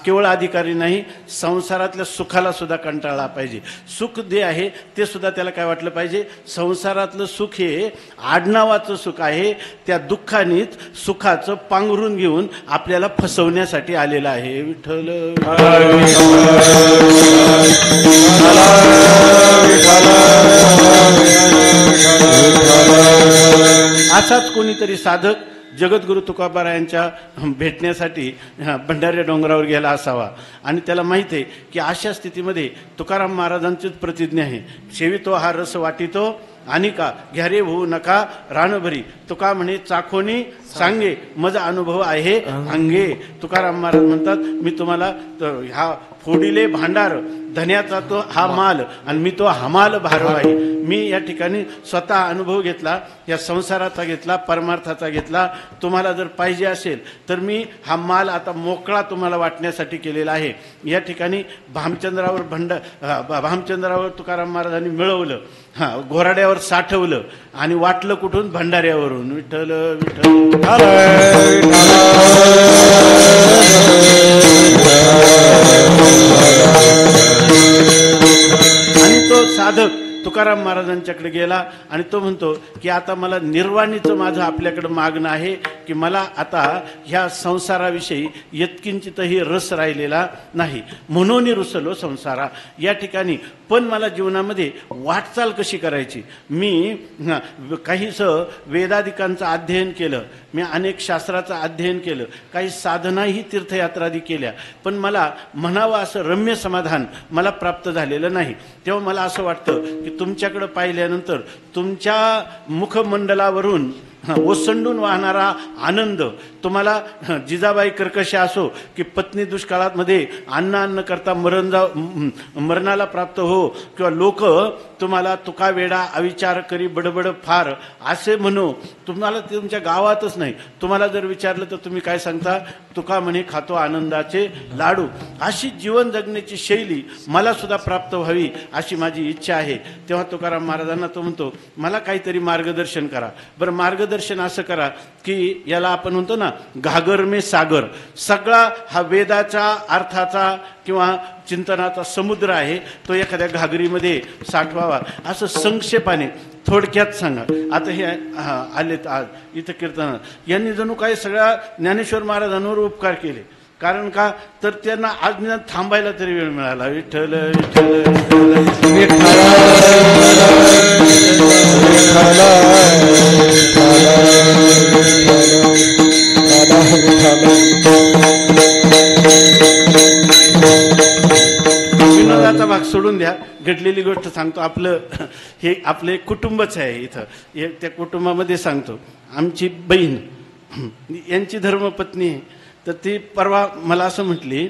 केवळ अधिकारी नाही, संसारातल्या सुखाला सुद्धा कंटाळला पाहिजे. सुख जे आहे ते सुद्धा त्याला काय वाटलं पाहिजे, संसारातलं सुख हे आडनावाचं सुख आहे, त्या दुःखानेच सुखाचं पांघरून घेऊन आपल्याला फसवण्यासाठी आलेलं आहे. विठ्ठल असाच कोणीतरी साधक जगद्गुरु तुकोबारायांच्या भेटण्यासाठी भंडारी डोंगरावर गेला असावा आणि त्याला माहिती आहे की अशा स्थितीमध्ये तुकाराम महाराजांचीच प्रतिज्ञा आहे, सेवितो हा रस वाटितो आणि का घ्यारे होऊ नका रानभरी, तुका म्हणे चाखोनी सांगे मज अनुभव आहे अंगे. तुकाराम महाराज म्हणतात मी तुम्हाला हा फोडिले भांडार धन्याचा तो हा माल आणि मी तो हमाल भारव आहे. मी या ठिकाणी स्वतः अनुभव घेतला, या संसाराचा घेतला, परमार्थाचा घेतला. तुम्हाला जर पाहिजे असेल तर मी हा माल आता मोकळा तुम्हाला वाटण्यासाठी केलेला आहे. या ठिकाणी भामचंद्रावर तुकाराम महाराजांनी मिळवलं, घोराड्यावर साठवलं आणि वाटलं कुठून, भंडाऱ्यावरून. विठ्ठल विठ्ठल आणि तो साधक तुकाराम महाराजांच्याकडे गेला आणि तो म्हणतो की आता मला निर्वाणीचं माझं आपल्याकडे मागणं आहे की मला आता ह्या संसाराविषयी यत्किंचितही रस राहिलेला नाही, म्हणून रुसलो संसारा. या ठिकाणी पण मला जीवनामध्ये वाटचाल कशी करायची. मी काहीसं वेदाधिकांचं अध्ययन केलं, मी अनेक शास्त्राचं अध्ययन केलं, काही साधनाही तीर्थयात्रादी केल्या, पण मला म्हणावं असं रम्य समाधान मला प्राप्त झालेलं नाही. तेव्हा मला असं वाटतं की तुमच्याकडे पाहिल्यानंतर तुमच्या मुखमंडलावरून ओसंडून वाहणारा आनंद, तुम्हाला जिजाबाई कर्कश असो की पत्नी दुष्काळात मध्ये अन्न करता मरणाला प्राप्त हो, किंवा लोक तुम्हाला तुका वेडा अविचार करी बडबड फार असे म्हणू तुम्हाला तुमच्या गावातच नाही, तुम्हाला जर विचारलं तर तुम्ही काय सांगता? तुका म्हणे खातो आनंदाचे लाडू. अशी जीवन जगण्याची शैली मला सुद्धा प्राप्त व्हावी अशी माझी इच्छा आहे. तेव्हा तुकाराम महाराजांना तो म्हणतो मला काहीतरी मार्गदर्शन करा. बरं, मार्गदर्शन असं करा की याला आपण म्हणतो ना घागर में सागर, सगळा हा वेदाचा अर्थाचा किंवा चिंतनाचा समुद्र आहे तो एखाद्या घागरीमध्ये साठवावा असं संक्षेपाने थोडक्यात सांगा. आता हे आलेत आज इथं कीर्तनात यांनी जणू काही सगळ्या ज्ञानेश्वर महाराजांवर उपकार केले. कारण का तर त्यांना आज निदान थांबायला तरी वेळ मिळाला. विठ्ठल विठ्ठल विनोदाचा भाग सोडून द्या, घडलेली गोष्ट सांगतो. हे आपलं एक कुटुंबच आहे इथं. त्या कुटुंबामध्ये सांगतो आमची बहीण यांची धर्मपत्नी आहे. तर ती परवा मला असं म्हटली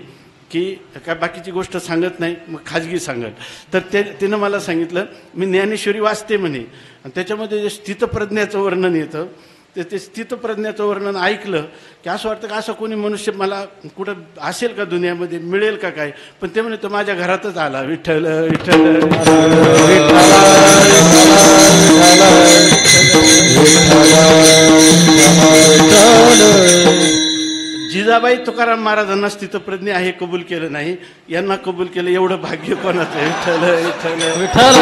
की काय बाकीची गोष्ट सांगत नाही, मग खाजगी सांगत. तर तिनं मला सांगितलं मी ज्ञानेश्वरी वाचते म्हणे आणि त्याच्यामध्ये जे स्थितप्रज्ञाचं वर्णन येतं तर ते स्थितप्रज्ञाचं वर्णन ऐकलं की असं वाटतं का असं कोणी मनुष्य मला कुठं असेल का दुनियामध्ये, मिळेल का काय. पण ते म्हणे तो माझ्या घरातच आला. विठ्ठल विठ्ठल जिजाबाई तुकाराम महाराजांना स्थितप्रज्ञ आहे कबूल केलं नाही, यांना कबूल केलं. एवढं भाग्य कोणाचं आहे? विठ्ठल विठ्ठल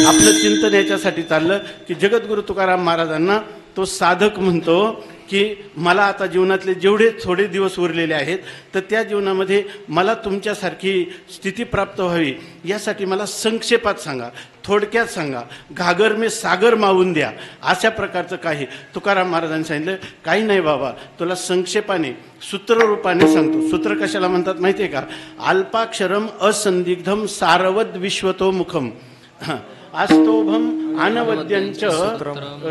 आपलं चिंतन याच्यासाठी चाललं की जगद्गुरु तुकाराम महाराजांना तो साधक म्हणतो की मला आता जीवनातले जेवढे थोडे दिवस उरलेले आहेत तर त्या जीवनामध्ये मला तुमच्यासारखी स्थिती प्राप्त व्हावी यासाठी मला संक्षेपात सांगा, थोडक्यात सांगा, घागर में सागर मावून द्या. अशा प्रकारचं काही तुकाराम महाराजांनी सांगितलं. काही नाही बाबा, तुला संक्षेपाने सूत्ररूपाने सांगतो. सूत्र कशाला म्हणतात माहिती आहे का? अल्पाक्षरम असंदिग्धम सारवद विश्वतोमुखम आस्तोभम अनवद्यंच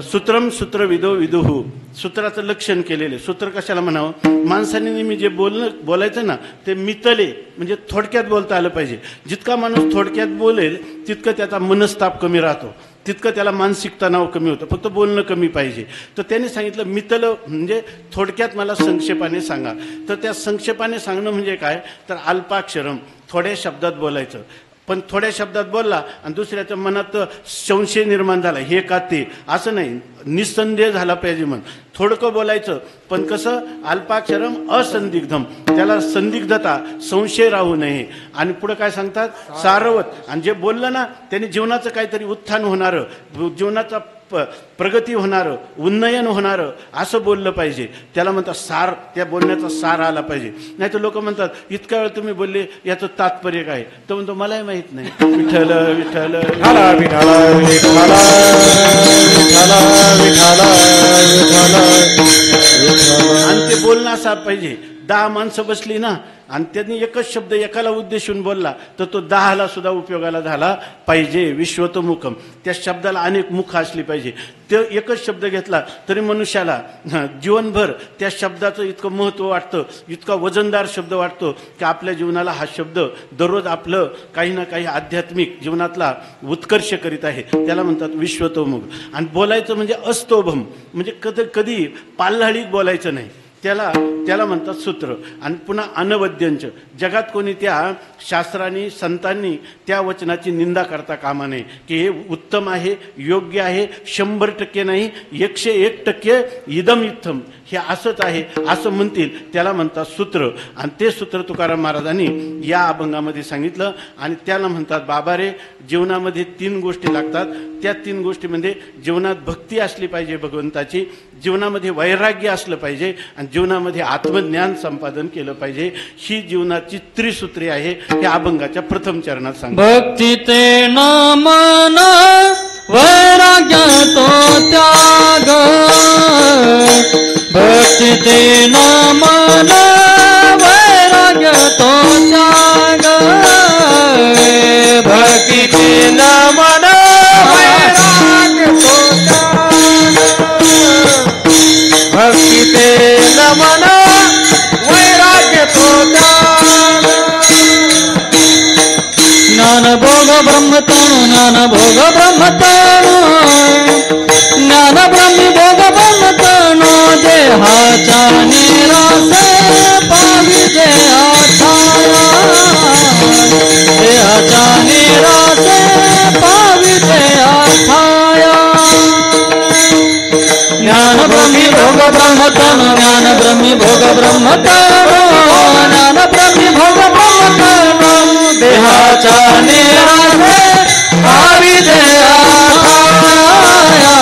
सूत्रम सूत्रविदो विदुहू. सूत्राचं लक्षण केलेले. सूत्र कशाला म्हणावं? माणसाने नेहमी जे बोलायचं ना ते मितले म्हणजे थोडक्यात बोलता आलं पाहिजे. जितका माणूस थोडक्यात बोलेल तितकं त्याचा मनस्ताप कमी राहतो, तितकं त्याला मानसिक तणाव कमी होतं. फक्त बोलणं कमी पाहिजे. तर त्यांनी सांगितलं मितलं म्हणजे थोडक्यात मला संक्षेपाने सांगा. तर त्या संक्षेपाने सांगणं म्हणजे काय तर अल्पाक्षरम, थोड्या शब्दात बोलायचं. पण थोड्या शब्दात बोलला आणि दुसऱ्याच्या मनात संशय निर्माण झाला हे का ते असं नाही, निसंदेह झाला पाहिजे. म्हण थोडकं बोलायचं पण कसं? अल्पाक्षरम असंदिग्धम, त्याला संदिग्धता संशय राहू नये. आणि पुढे काय सांगतात? सारवत, आणि जे बोललं ना त्याने जीवनाचं काहीतरी उत्थान होणारं, जीवनाचा प्रगती होणारं, उन्नयन होणारं असं बोललं पाहिजे. त्याला म्हणतात सार, त्या बोलण्याचा सार आला पाहिजे. नाही तर लोक म्हणतात इतका वेळ तुम्ही बोलले याचं तात्पर्य काय? तो म्हणतो मलाही माहित नाही. विठ्ठल विठ्ठल आणि ते बोलणं असं पाहिजे. 10 माणसं बसली ना आणि त्यांनी एकच शब्द एकाला उद्देशून बोलला तर तो 10ला सुद्धा उपयोगाला झाला पाहिजे. विश्वतोमुखम, त्या शब्दाला अनेक मुख असली पाहिजे. ते एकच शब्द घेतला तरी मनुष्याला जीवनभर त्या शब्दाचं इतकं महत्त्व वाटतं, इतका वजनदार शब्द वाटतो की आपल्या जीवनाला हा शब्द दररोज आपलं काही ना काही आध्यात्मिक जीवनातला उत्कर्ष करीत आहे. त्याला म्हणतात विश्वतोमुख. आणि बोलायचं म्हणजे अस्तोभम, म्हणजे कधी पाल्हाळीक बोलायचं नाही, त्याला म्हणतात सूत्र. आणि पुन्हा अनवद्यंच, जगात कोणी त्या शास्त्रांनी संतांनी त्या वचनाची निंदा करता कामा नये की हे उत्तम आहे, योग्य आहे, 100% नाही, 101% इदम इत्थम, हे असंच आहे असं म्हणतील त्याला म्हणतात सूत्र. आणि ते सूत्र तुकाराम महाराजांनी या अभंगामध्ये सांगितलं. आणि त्याला म्हणतात बाबा रे, जीवनामध्ये 3 गोष्टी लागतात. त्या 3 गोष्टीमध्ये जीवनात भक्ती असली पाहिजे भगवंताची, जीवनामध्ये वैराग्य असलं पाहिजे आणि जीवनामध्ये आत्मज्ञान संपादन केलं पाहिजे. ही जीवनाची त्रिसूत्री आहे. या अभंगाच्या प्रथम चरणात सांग. भक्ती ते मन वैराग्य तो त्याग, भक्ती ते मन वैराग्य तो त्याग, भक्ती ते मन वैराग्य तो त्याग, भक्ती ते मन वैराग्य तो त्याग. भोग ब्रह्मतणु ज्ञान भोग ब्रह्मतणु ज्ञान ब्रह्मी भोग ब्रह्मतणु देहाचा निराश पाविजे आठाया देहाचा निराश पाविजे आठाया ज्ञान ब्रह्मी भोग ब्रह्मतणु ज्ञान ब्रह्मी भोग ब्रह्मतणु ज्ञान ब्रह्मी भोग ब्रह्मतणु देहाचा निराश पाविजे आठाया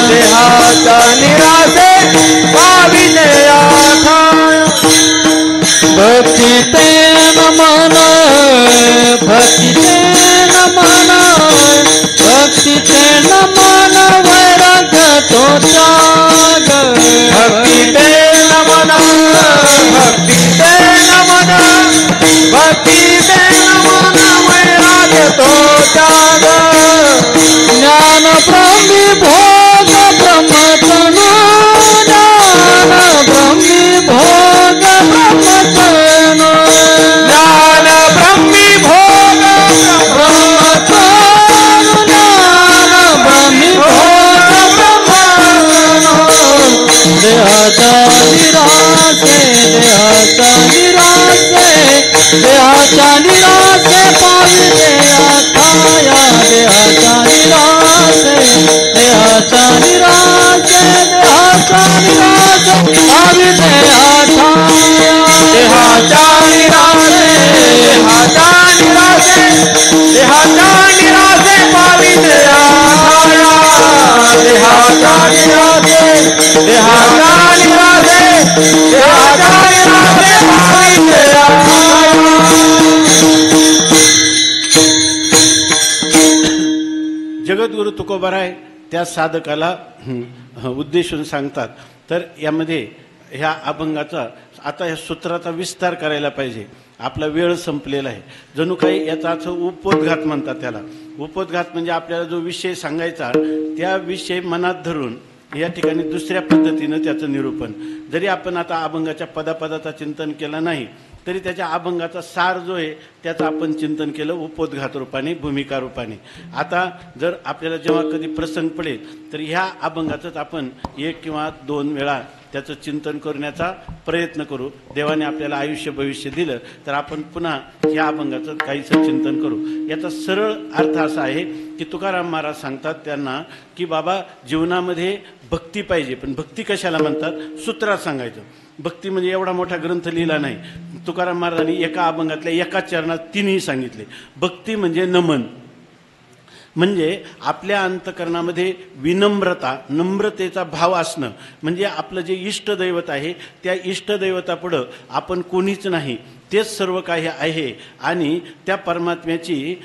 देहाचा निराश पाविजे आठाया भक्ती तेन मन भक्ती तेन मन भक्ती तेन मन वैराग्य तो त्याग भक्ती तेन मन भक्ती तेन मन भक्ती तेन मन वैराग्य तो त्याग ज्ञान ब्रह्मी भोग ब्रह्मतणु ज्ञान ब्रह्मी भोग ब्रह्मतणु ज्ञान ब्रह्मी भोग ब्रह्मतणु ज्ञान ब्रह्मी भोग ब्रह्मतणु देहाचा निराशे देहाचा निराशे देहाचा निराशे पाविजे आठाया देहाचा निराशे देहाचा निराशे देहाचा निराशे पाविजे आठाया देहाचा निराशे देहाचा निराशे देहाचा निराशे पाविजे आठाया देहाचा निराशे देहाचा निराशे देहाचा निराशे पाविजे आठाया जगद्गुरु तुकोबाराय त्या साधकाला उद्देशून सांगतात. तर यामध्ये ह्या अभंगाचा आता ह्या सूत्राचा विस्तार करायला पाहिजे. आपला वेळ संपलेला आहे. जणू काही याचा अर्थ उपोद्घात म्हणतात त्याला. उपोद्घात म्हणजे आपल्याला जो विषय सांगायचा त्या विषय मनात धरून या ठिकाणी दुसऱ्या पद्धतीनं त्याचं निरूपण. जरी आपण आता अभंगाच्या पदापदाचा चिंतन केलं नाही तरी त्याच्या अभंगाचा सार जो आहे त्याचं आपण चिंतन केलं उपोद्घात रूपाने भूमिका रूपाने. आता जर आपल्याला जेव्हा कधी प्रसंग पडेल तर ह्या अभंगाचंच आपण 1 किंवा 2 वेळा त्याचं चिंतन करण्याचा प्रयत्न करू. देवाने आपल्याला आयुष्य भविष्य दिलं तर आपण पुन्हा या अभंगाचं काहीसं चिंतन करू. याचा सरळ अर्थ असा आहे की तुकाराम महाराज सांगतात त्यांना की बाबा जीवनामध्ये भक्ती पाहिजे. पण भक्ती कशाला म्हणतात? सूत्रात सांगायचं. भक्ती म्हणजे एवढा मोठा ग्रंथ लिहिला नाही. तुकाराम महाराजांनी एका अभंगातल्या एका चरणात 3ही सांगितले. भक्ती म्हणजे नमन, म्हणजे आपल्या अंतकरणामध्ये विनम्रता नम्रतेचा भाव असणं. म्हणजे आपलं जे इष्टदैवत आहे त्या इष्टदैवतापुढं आपण कोणीच नाही, तेच सर्व काही आहे. आणि त्या परमात्म्याची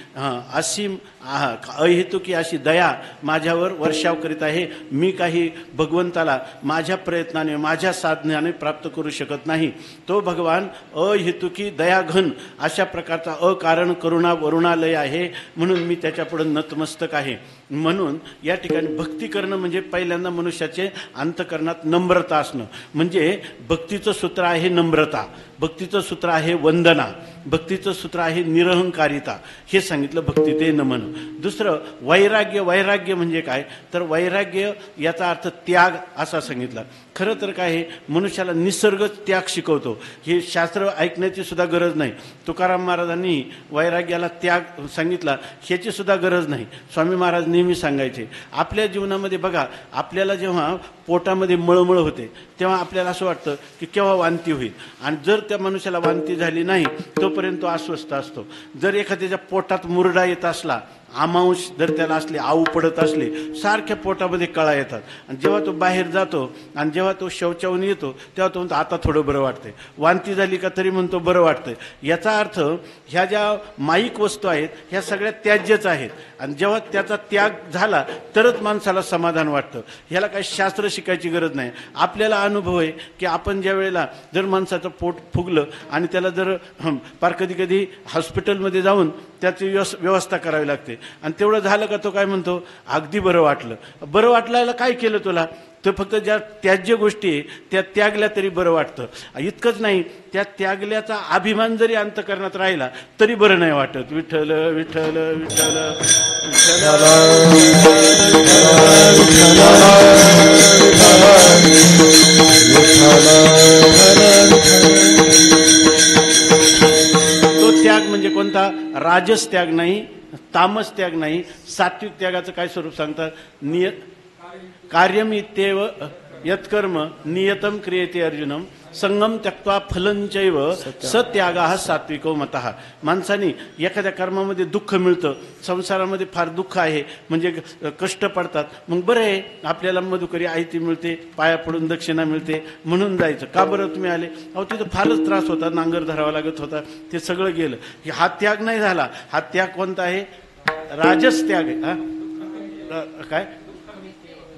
असीम अहेतुकी अशी दया माझ्यावर वर्षाव करीत आहे. मी काही भगवंताला माझ्या प्रयत्नाने माझ्या साधनाने प्राप्त करू शकत नाही. तो भगवान अहेतुकी दयाघन अशा प्रकारचा अकारण करुणा वरुणालय आहे. म्हणून मी त्याच्यापुढे नतमस्तक आहे. म्हणून या ठिकाणी भक्ती करणं म्हणजे पहिल्यांदा मनुष्याचे अंतकरणात नम्रता असणं. म्हणजे भक्तीचं सूत्र आहे नम्रता, भक्तीचं सूत्र आहे वंदना, भक्तीचं सूत्र आहे निरहंकारिता. हे सांगितलं भक्ती ते नमन. दुसरं वैराग्य. वैराग्य म्हणजे काय तर वैराग्य याचा अर्थ त्याग असा सांगितला. खरं तर काय आहे मनुष्याला निसर्गच त्याग शिकवतो. हे शास्त्र ऐकण्याची सुद्धा गरज नाही. तुकाराम महाराजांनी वैराग्याला त्याग सांगितला ह्याची सुद्धा गरज नाही. स्वामी महाराज नेहमी सांगायचे आपल्या जीवनामध्ये बघा, आपल्याला जेव्हा पोटामध्ये मळमळ होते तेव्हा आपल्याला असं वाटतं की केव्हा वांती होईल. आणि जर त्या मनुष्याला वांती झाली नाही तोपर्यंत तो अस्वस्थ असतो. जर एखाद्याच्या पोटात मुरडा येत असला, आमांश जर त्याला असले, आऊ पडत असले, सारख्या पोटामध्ये कळा येतात. आणि जेव्हा तो बाहेर जातो आणि जेव्हा तो शौचावून येतो तेव्हा तो म्हणतो आता थोडं बरं वाटतंय. वांती झाली का तरी म्हणतो बरं वाटतंय. याचा अर्थ ह्या ज्या माईक वस्तू आहेत ह्या सगळ्या त्याज्यच आहेत. आणि जेव्हा त्याचा त्याग झाला तरच माणसाला समाधान वाटतं. ह्याला काही शास्त्र शिकायची गरज नाही. आपल्याला अनुभव आहे की आपण ज्या वेळेला जर माणसाचं पोट फुगलं आणि त्याला जर पार कधी कधी हॉस्पिटलमध्ये जाऊन त्याची व्यवस्था करावी लागते. आणि तेवढं झालं का तो काय म्हणतो, अगदी बरं वाटलं. बरं वाटल्याला काय केलं तुला, तर फक्त ज्या त्याज्य गोष्टी आहे त्या त्यागल्या तरी बरं वाटतं. इतकंच नाही, त्या त्यागल्याचा अभिमान जरी अंतकरणात राहिला तरी बरं नाही वाटत. विठ्ठल विठ्ठल विठ्ठल तो त्याग म्हणजे कोणता, राजस त्याग नाही, तामस त्याग नाही. सात्विक त्यागाचं काय स्वरूप सांगतात, कार्यम इत्येव यत्कर्म नियतम क्रियते अर्जुनम संगम त्यक्त्वा फलंचैव सत्यागाः सात्विको मतः. माणसाने एखाद्या कर्मामध्ये दुःख मिळतं, संसारामध्ये फार दुःख आहे म्हणजे कष्ट पडतात, मग बरं आहे आपल्याला मधुकरी आयती मिळते, पाया पडून दक्षिणा मिळते म्हणून जायचं. का बरं तुम्ही आले, अहो तिथं फारच त्रास होता, नांगर धरावा लागत होता, ते सगळं गेलं. हा त्याग नाही झाला. हा त्याग कोणता आहे, राजस त्याग आहे. काय,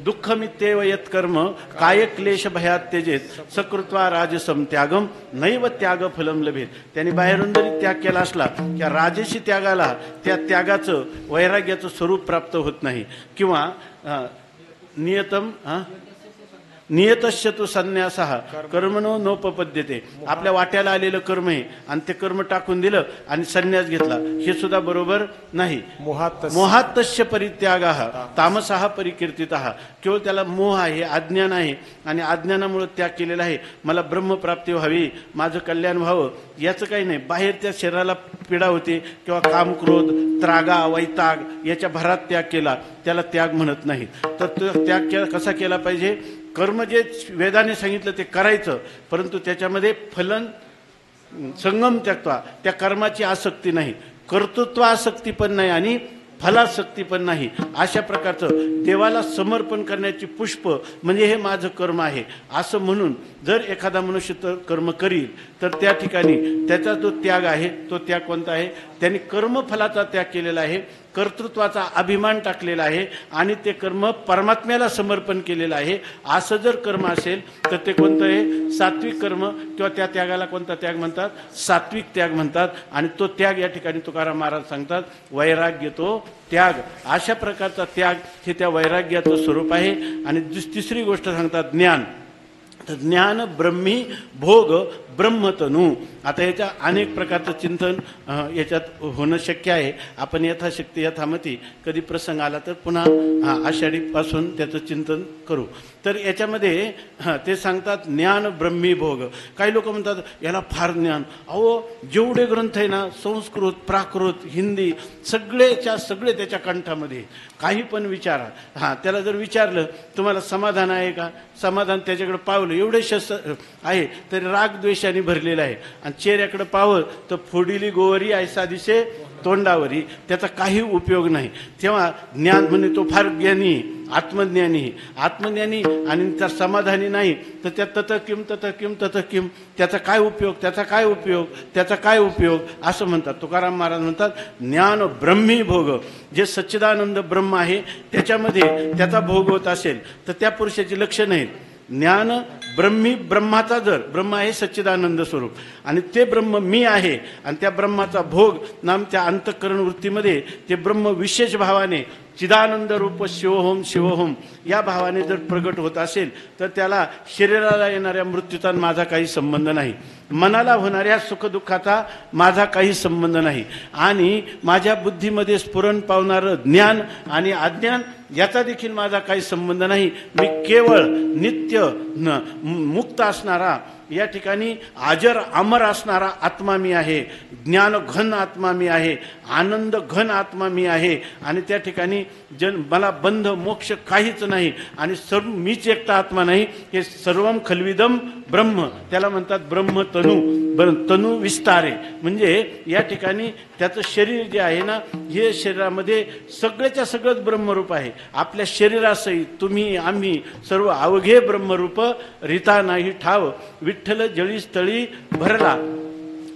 दुःखमित्येव यत्कर्म काय क्लेश भयात त्यजेत सकृत्वा राजसम त्यागम नैव त्याग फलम लभेत. त्यांनी बाहेरून जरी त्याग केला असला त्या राजसी त्यागाला त्या त्यागाचं वैराग्याचं स्वरूप प्राप्त होत नाही. किंवा नियतम नियतश्य तु संन्यासः कर्मणो नोपपद्यते. आपल्या वाट्याला आलेलं कर्म आहे आणि ते कर्म टाकून दिलं आणि संन्यास घेतला, हे सुद्धा बरोबर नाही. मोहातस्य परित्यागः तामसः परिकीर्तितः. केवळ त्याला मोह आहे, अज्ञान आहे आणि अज्ञानामुळे त्याग केलेला आहे. मला ब्रह्मप्राप्ती व्हावी, माझं कल्याण व्हावं, याचं काही नाही. बाहेर त्या शरीराला पीडा होते किंवा काम, क्रोध, त्रागा, वैताग याच्या भरात त्याग केला, त्याला त्याग म्हणत नाही. तर तो त्याग कसा केला पाहिजे, कर्म जे वेदाने सांगितलं ते करायचं, परंतु त्याच्यामध्ये फलन संगम त्यक्त्वा, त्या कर्माची आसक्ती नाही, कर्तृत्व आसक्ती पण नाही आणि फलासक्ती पण नाही. अशा प्रकारचं देवाला समर्पण करण्याची पुष्प म्हणजे हे माझं कर्म आहे असं म्हणून जर एखादा मनुष्य तर कर्म करील तर त्या ठिकाणी त्याचा जो त्याग आहे तो त्याग कोणता आहे, त्यांनी कर्मफलाचा त्याग केलेला आहे, कर्तृत्वाचा अभिमान टाकलेला आहे आणि ते कर्म परमात्म्याला समर्पण केलेलं आहे. असं जर कर्म असेल तर ते कोणतं आहे, सात्विक कर्म, किंवा त्या त्यागाला कोणता त्याग म्हणतात, सात्विक त्याग म्हणतात. आणि तो त्याग या ठिकाणी तुकाराम महाराज सांगतात वैराग्य तो त्याग. अशा प्रकारचा त्याग हे त्या वैराग्याचं स्वरूप आहे. आणि तिसरी गोष्ट सांगतात ज्ञान. तर ज्ञान ब्रह्मी भोग ब्रह्मतनू. आता याच्या अनेक प्रकारचं चिंतन याच्यात होणं शक्य आहे. आपण यथाशक्ती यथामती कधी प्रसंग आला तर पुन्हा आषाढीपासून त्याचं चिंतन करू. तर याच्यामध्ये ते सांगतात ज्ञान ब्रह्मी भोग. काही लोक म्हणतात याला फार ज्ञान, अहो जेवढे ग्रंथ आहे ना, संस्कृत, प्राकृत, हिंदी सगळे त्याच्या कंठामध्ये, काही पण विचारा. त्याला जर विचारलं तुम्हाला समाधान आहे का, समाधान त्याच्याकडे पावलं एवढे शस्त्र आहे तरी राग द्वेषाने भरलेला आहे. आणि चेहऱ्याकडे पावलं तर फोडिली गोवरी ऐसा दिसे तोंडावरी, त्याचा काही उपयोग नाही. तेव्हा ज्ञान म्हणजे तो फार ज्ञानी, आत्मज्ञानी आणि त्या समाधानी नाही तर त्या तत किम त्याचा काय उपयोग असं म्हणतात. तुकाराम महाराज म्हणतात ज्ञान ब्रह्मी भोग. जे सच्चिदानंद ब्रह्म आहे त्याच्यामध्ये त्याचा भोग होत असेल तर त्या पुरुषाची लक्षणं आहेत. ज्ञान ब्रह्मी, ब्रह्माचा जर ब्रह्म आहे सच्चिदानंद स्वरूप आणि ते ब्रह्म मी आहे आणि त्या ब्रह्माचा भोग नाम त्या अंतःकरण वृत्तीमध्ये ते ब्रह्म विशेष भावाने चिदानंद रूप शिवोहम शिवोहम या भावाने जर प्रगट होत असेल तर त्याला शरीराला येणाऱ्या मृत्यूचा माझा काही संबंध नाही, मनाला होणाऱ्या सुखदुःखाचा माझा काही संबंध नाही आणि माझ्या बुद्धीमध्ये स्फुरण पावणारं ज्ञान आणि अज्ञान याचा देखील माझा काही संबंध नाही. मी केवळ नित्य मुक्त असणारा, या ठिकाणी अजर अमर असणारा आत्मा मी आहे. ज्ञान घन आत्मा मी आहे, आनंद घन आत्मा मी आहे आणि त्या ठिकाणी मला बंध मोक्ष काहीच नाही आणि सर्व मीच एकटा आत्मा नाही, हे सर्वम खलविदम ब्रह्म. त्याला म्हणतात ब्रह्मतनू. तनू विस्तारे म्हणजे या ठिकाणी त्याचं शरीर जे आहे ना, हे शरीरामध्ये सगळ्याच्या सगळंच ब्रह्मरूप आहे. आपल्या शरीरासहित तुम्ही आम्ही सर्व अवघे ब्रह्मरूप, रीता नाही ठाव विठ्ठल जळी स्थळी भरला.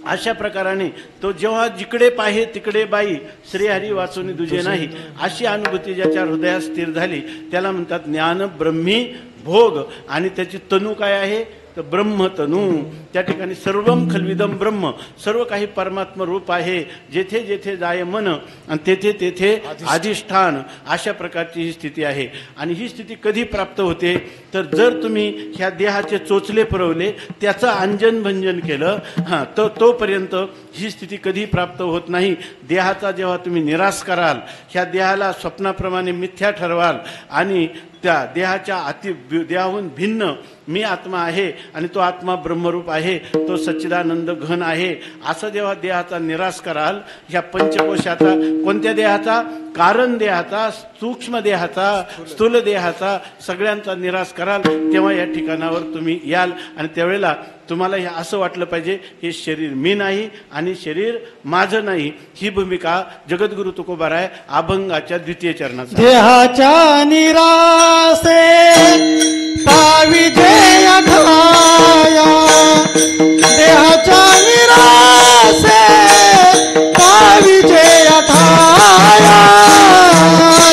अशा प्रकाराने तो जेव्हा जिकडे पाहे तिकडे बाई, श्रीहरी वाचून दुजे नाही, अशी अनुभूती ज्याच्या हृदयात स्थिर झाली त्याला म्हणतात ज्ञान ब्रह्मी भोग. आणि त्याची तनू काय आहे, तर ब्रह्मतनू त्या ठिकाणी सर्वम खल्विदम ब्रह्म, सर्व काही परमात्मा रूप आहे. जेथे जेथे जाय मन आणि तेथे तेथे अधिष्ठान, अशा प्रकारची ही स्थिती आहे. आणि ही स्थिती कधी प्राप्त होते तर जर तुम्ही ह्या देहाचे चोचले पुरवले, त्याचं अंजन भंजन केलं, तर तोपर्यंत ही स्थिती कधी प्राप्त होत नाही. देहाचा जेव्हा तुम्ही निराश कराल, ह्या देहाला स्वप्नाप्रमाणे मिथ्या ठरवाल आणि त्या देहाच्या देहाहून भिन्न मी आत्मा आहे आणि तो आत्मा ब्रह्मरूप आहे, तो सच्चिदानंद घन आहे, असं जेव्हा देहाचा निराश कराल, ह्या पंचकोशाचा, कोणत्या देहाचा, कारण देहाचा, सूक्ष्म देहाचा, स्थूल देहाचा, सगळ्यांचा निराश कराल, तेव्हा या ठिकाणावर तुम्ही याल. आणि त्यावेळेला तुम्हाला हे असं वाटलं पाहिजे, हे शरीर मी नाही आणि शरीर माझं नाही. ही भूमिका जगद्गुरु तुकोबाराय अभंगाच्या द्वितीय चरणात. देहाच्या निरासे पाविजे अघाया, देहाच्या निरासे पाविजे अघाया,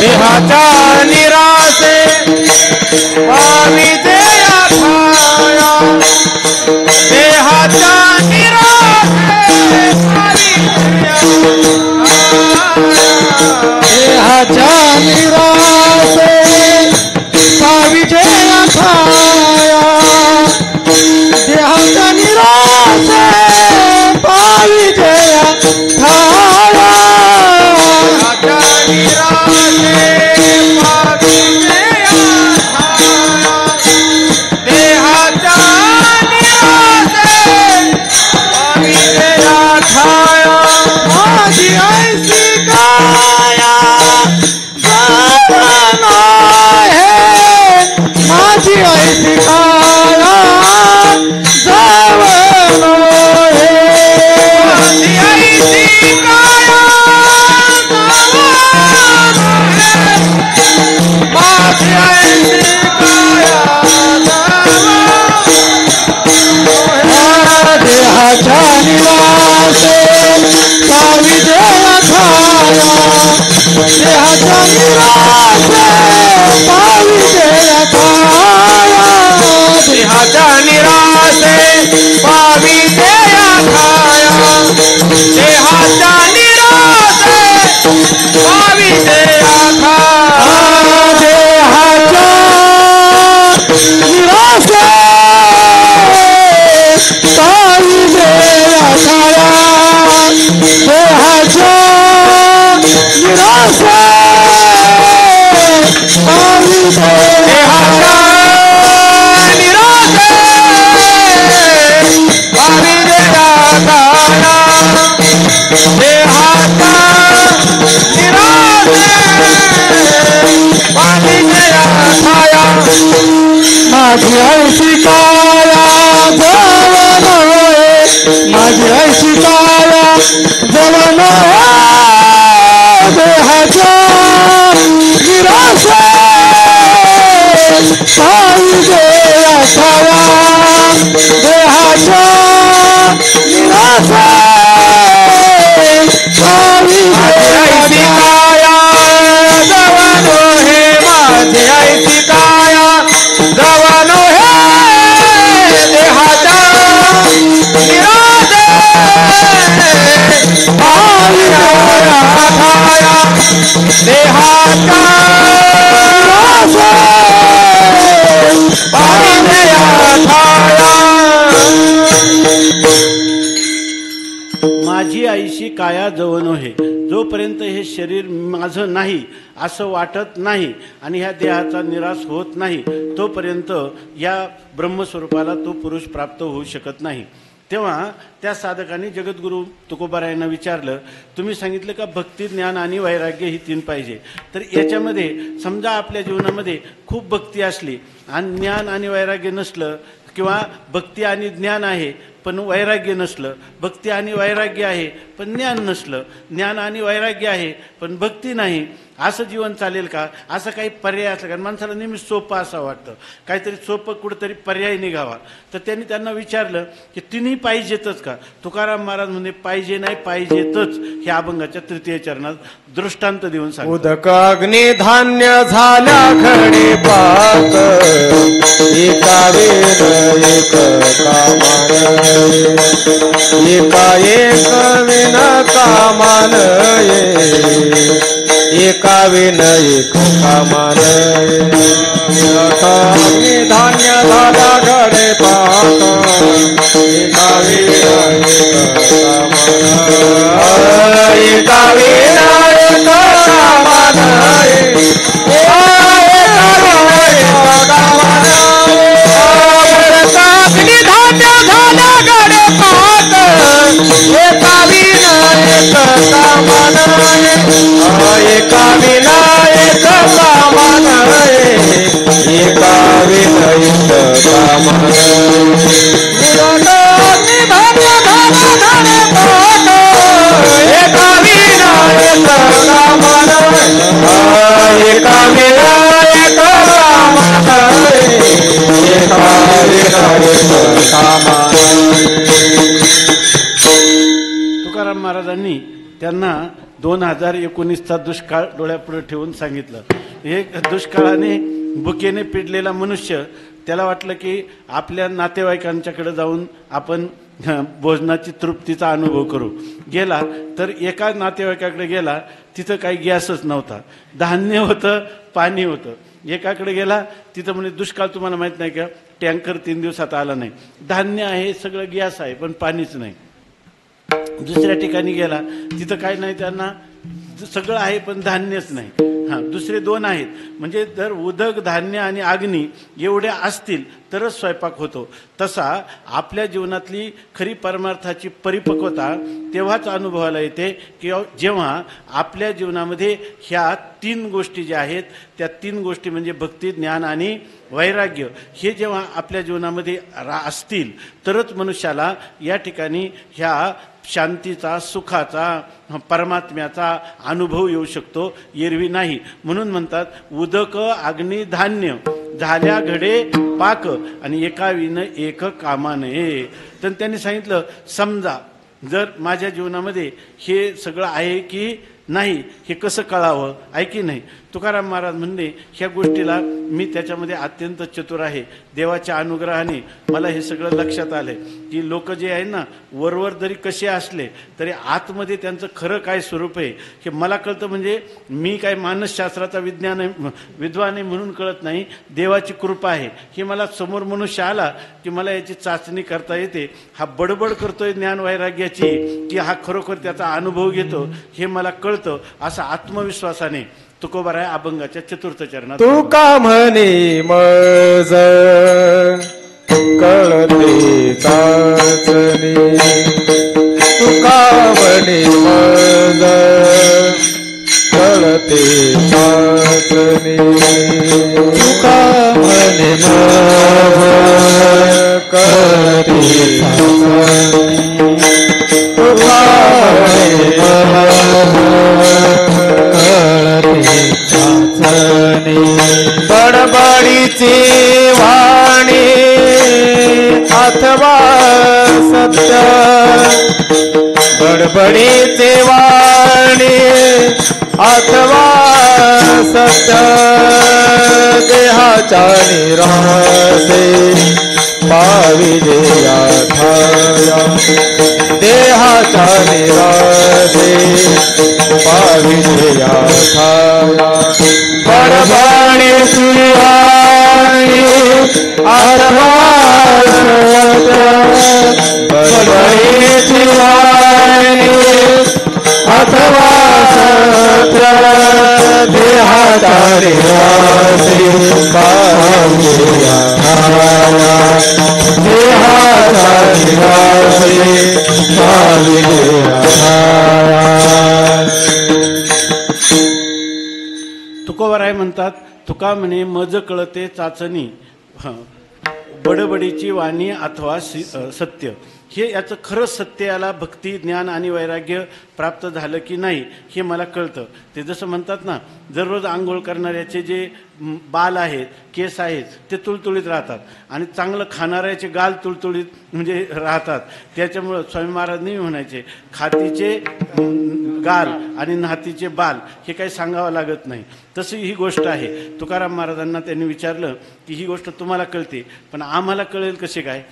देहाच्या निरासे पाविजे अघाया, देहाच्या निरासे देहाच्या निरासे पाविजे अघाया, देहाच्या निरासे पाविजे अघाया, माझी ऐसी काया जवन आहे, माझी ऐसी काया जवन आहे, माझी ऐसी काया माझी ऐसी काया देहाच्या निरासे पाविजे अघाया, देहाच्या निरासे पाविजे अघाया, देहाच्या निरासे पाविजे अघाया, देहाच्या निरासे पाविजे अघाया, देहाच्या निरासे पाविजे अघाया, देहाच्या निरासे पाविजे देहाच्या निरासे पाविजे अघाया, देहाच्या निरासे पाविजे अघाया, माझी ऐशी काया जवन होय, माझी ऐशी काया जवन होय, देहाच्या निरासे पाविजे अघाया, देहाच्या निरासे पाविजे ऐसी काया जवानो हे, माझी ऐसी काया जवानो हे, देहाच्या निरासे पाविजे अघाया, देहाच्या निरासे पाविजे अघाया. माझी आईशी काया जवनो हे, जोपर्यंत हे शरीर माझं नाही असं वाटत नाही आणि ह्या देहाचा निराश होत नाही, तोपर्यंत या ब्रह्मस्वरूपाला तो पुरुष प्राप्त होऊ शकत नाही. तेव्हा त्या साधकांनी जगद्गुरु तुकोबारायांना विचारलं, तुम्ही सांगितलं का भक्ती, ज्ञान आणि वैराग्य ही तीन पाहिजे, तर याच्यामध्ये समजा आपल्या जीवनामध्ये खूप भक्ती असली आणि ज्ञान आणि वैराग्य नसलं, किंवा भक्ती आणि ज्ञान आहे पण वैराग्य नसलं, भक्ती आणि वैराग्य आहे पण ज्ञान नसलं, ज्ञान आणि वैराग्य आहे पण भक्ती नाही, असं जीवन चालेल का? असं काही पर्याय असला कारण माणसाला नेहमी सोपं असं वाटतं, काहीतरी सोपं कुठंतरी पर्याय निघावा. तर त्यांना विचारलं की तिन्ही पाहिजेतच का? तुकाराम महाराज म्हणजे पाहिजे नाही पाहिजेतच हे अभंगाच्या तृतीय चरणात दृष्टांत देऊन सांग. उदक अग्नी धान्य झाल्या खडे पाक, एका वेळ एक कामान, एका एक विन कामान, एका विन एक कामान. अग्नि धान्य झाल्या खडे पाक, एका वेळ एक कामान, एका वेळ तुकाराम महाराजांनी त्यांना 2019चा दुष्काळ डोळ्यापुढे ठेवून सांगितलं. एक दुष्काळाने भुकेने पिडलेला मनुष्य, त्याला वाटलं की आपल्या नातेवाईकांच्याकडे जाऊन आपण भोजनाची तृप्तीचा अनुभव करू. गेला तर एका नातेवाईकाकडे गेला, तिथं काही गॅसच नव्हता, धान्य होतं, पाणी होतं. एकाकडे गेला तिथं म्हणजे दुष्काळ तुम्हाला माहीत नाही का, टँकर 3 दिवसात आला नाही, धान्य आहे सगळं, गॅस आहे पण पाणीच नाही. दुसऱ्या ठिकाणी गेला तिथं काय नाही, त्यांना सगळं आहे पण धान्यच नाही. हां, दुसरे 2 आहेत. म्हणजे जर उदक, धान्य आणि अग्नी एवढ्या असतील तरच स्वयंपाक होतो. तसा आपल्या जीवनातली खरी परमार्थाची परिपक्वता तेव्हाच अनुभवाला येते की जेव्हा आपल्या जीवनामध्ये ह्या 3 गोष्टी ज्या आहेत, त्या 3 गोष्टी म्हणजे भक्ती, ज्ञान आणि वैराग्य, हे जेव्हा आपल्या जीवनामध्ये असतील तरच मनुष्याला या ठिकाणी ह्या शांतीचा, सुखाचा, परमात्म्याचा अनुभव येऊ शकतो, एरवी नाही. म्हणून म्हणतात उदक अग्नी धान्य झाल्या घडे पाक, आणि एका विन एक कामाने. तर त्यांनी सांगितलं समजा जर माझ्या जीवनामध्ये हे सगळं आहे की नाही हे कसं कळावं, आहे की नाही. तुकाराम महाराज म्हणले ह्या गोष्टीला मी त्याच्यामध्ये अत्यंत चतुर आहे, देवाच्या अनुग्रहाने मला हे सगळं लक्षात आलंय की लोक जे आहे ना वरवर जरी कसे असले तरी आतमध्ये त्यांचं खरं काय स्वरूप आहे हे मला कळतं. म्हणजे मी काय मानसशास्त्राचा विद्वान आहे म्हणून कळत नाही, देवाची कृपा आहे. हे मला समोर मनुष्य आला की मला याची चाचणी करता येते, हा बडबड करतोय ज्ञान वैराग्याची की हा खरोखर त्याचा अनुभव घेतो हे मला कळतं. असा आत्मविश्वासाने तुकोबाराय अभंगाच्या 4th चरणात तुका म्हणे मज कळते चाचणी, तुका म्हणे मज कळते चाचणी, तुका म्हणे मज कळते चाचणी, तुका म्हणे बडबडीची वाणी अथवा सत्य, बडबडीची वाणी अथवा सत्य, देहाच्या निरासे पाविले आठाया, देहाच्या निरासे पाविले आठाया. बडबडी सुहाणी अथवा बडबडी सुहाणी अथवा सत्य, देहाच्या निरासे पाविले आठाया, देहाच्या निरासे पाविले आठाया. तुकोबाराय म्हणतात तुका म्हणे मज कळते चाचणी, बडबडीची वाणी अथवा सत्य. हे याचं खरं सत्य याला भक्ती ज्ञान आणि वैराग्य प्राप्त झालं की नाही हे मला कळतं. ते जसं म्हणतात ना, दररोज आंघोळ करणाऱ्याचे जे बाल आहेत, केस आहेत, ते तुळतुळीत राहतात आणि चांगलं खाणाऱ्याचे गाल तुळतुळीत म्हणजे राहतात. त्याच्यामुळं स्वामी महाराज नेहमी म्हणायचे, खातीचे गाल आणि नातीचे बाल हे काही सांगावं लागत नाही. तशी ही गोष्ट आहे. तुकाराम महाराजांना त्यांनी विचारलं की ही गोष्ट तुम्हाला कळते, पण आम्हाला कळेल कसे काय,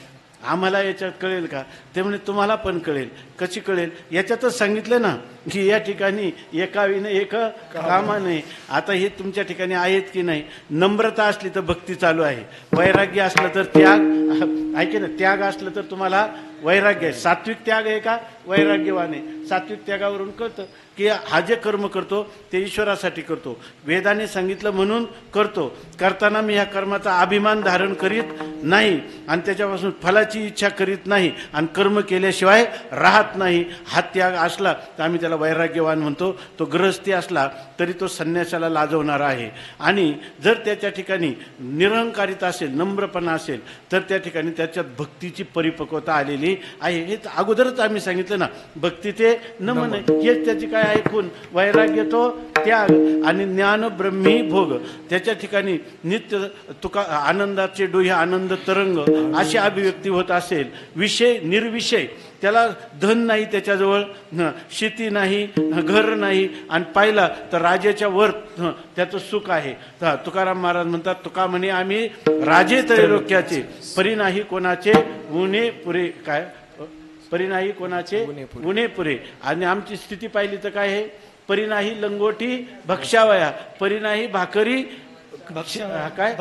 आम्हाला याच्यात कळेल का? ते म्हणे तुम्हाला पण कळेल. कशी कळेल? याच्यातच सांगितलं ना की या ठिकाणी एका विने एक कामाने. आता हे तुमच्या ठिकाणी आहेत की नाही? नम्रता असली तर भक्ती चालू आहे, वैराग्य असलं तर त्याग, ऐके ना, त्याग असलं तर तुम्हाला वैराग्य आहे. सात्विक त्याग आहे का वैराग्यवान आहे? सात्विक त्यागावरून कळतं की हा जे कर्म करतो ते ईश्वरासाठी करतो, वेदाने सांगितलं म्हणून करतो. करताना मी ह्या कर्माचा अभिमान धारण करीत नाही आणि त्याच्यापासून फलाची इच्छा करीत नाही आणि कर्म केल्याशिवाय राहत नाही. हा त्याग असला तर आम्ही त्याला वैराग्यवान म्हणतो. तो गृहस्थी असला तरी तो संन्यासाला लाजवणारा आहे. आणि जर त्याच्या ठिकाणी निरंकारिता असेल, नम्रपणा असेल, तर त्या ठिकाणी त्याच्यात भक्तीची परिपक्वता आलेली आहे. हे अगोदरच आम्ही सांगितलं ना, भक्ती ते नमन, हेच त्याची काय आहे खूण. वैराग्य तो त्याग आणि ज्ञान ब्रह्मी भोग. त्याच्या ठिकाणी नित्य तुका आनंदाचे डोहे, आनंद तरंग अशी अभिव्यक्ती होत असेल. विषय निर्विषय, त्याला धन नाही त्याच्याजवळ, शेती नाही, घर नाही, आणि पाहिला तर राजाच्या वर त्याचं सुख आहे. तुकाराम महाराज म्हणतात, तुका म्हणे आम्ही राजे त्रैलोक्याचे, परी नाही कोणाचे उणे पुरे. काय परी नाही कोणाचे उणे पुरे. आणि आमची स्थिती पाहिली तर काय आहे? परी नाही लंगोटी भक्षावया, परी नाही भाकरी काय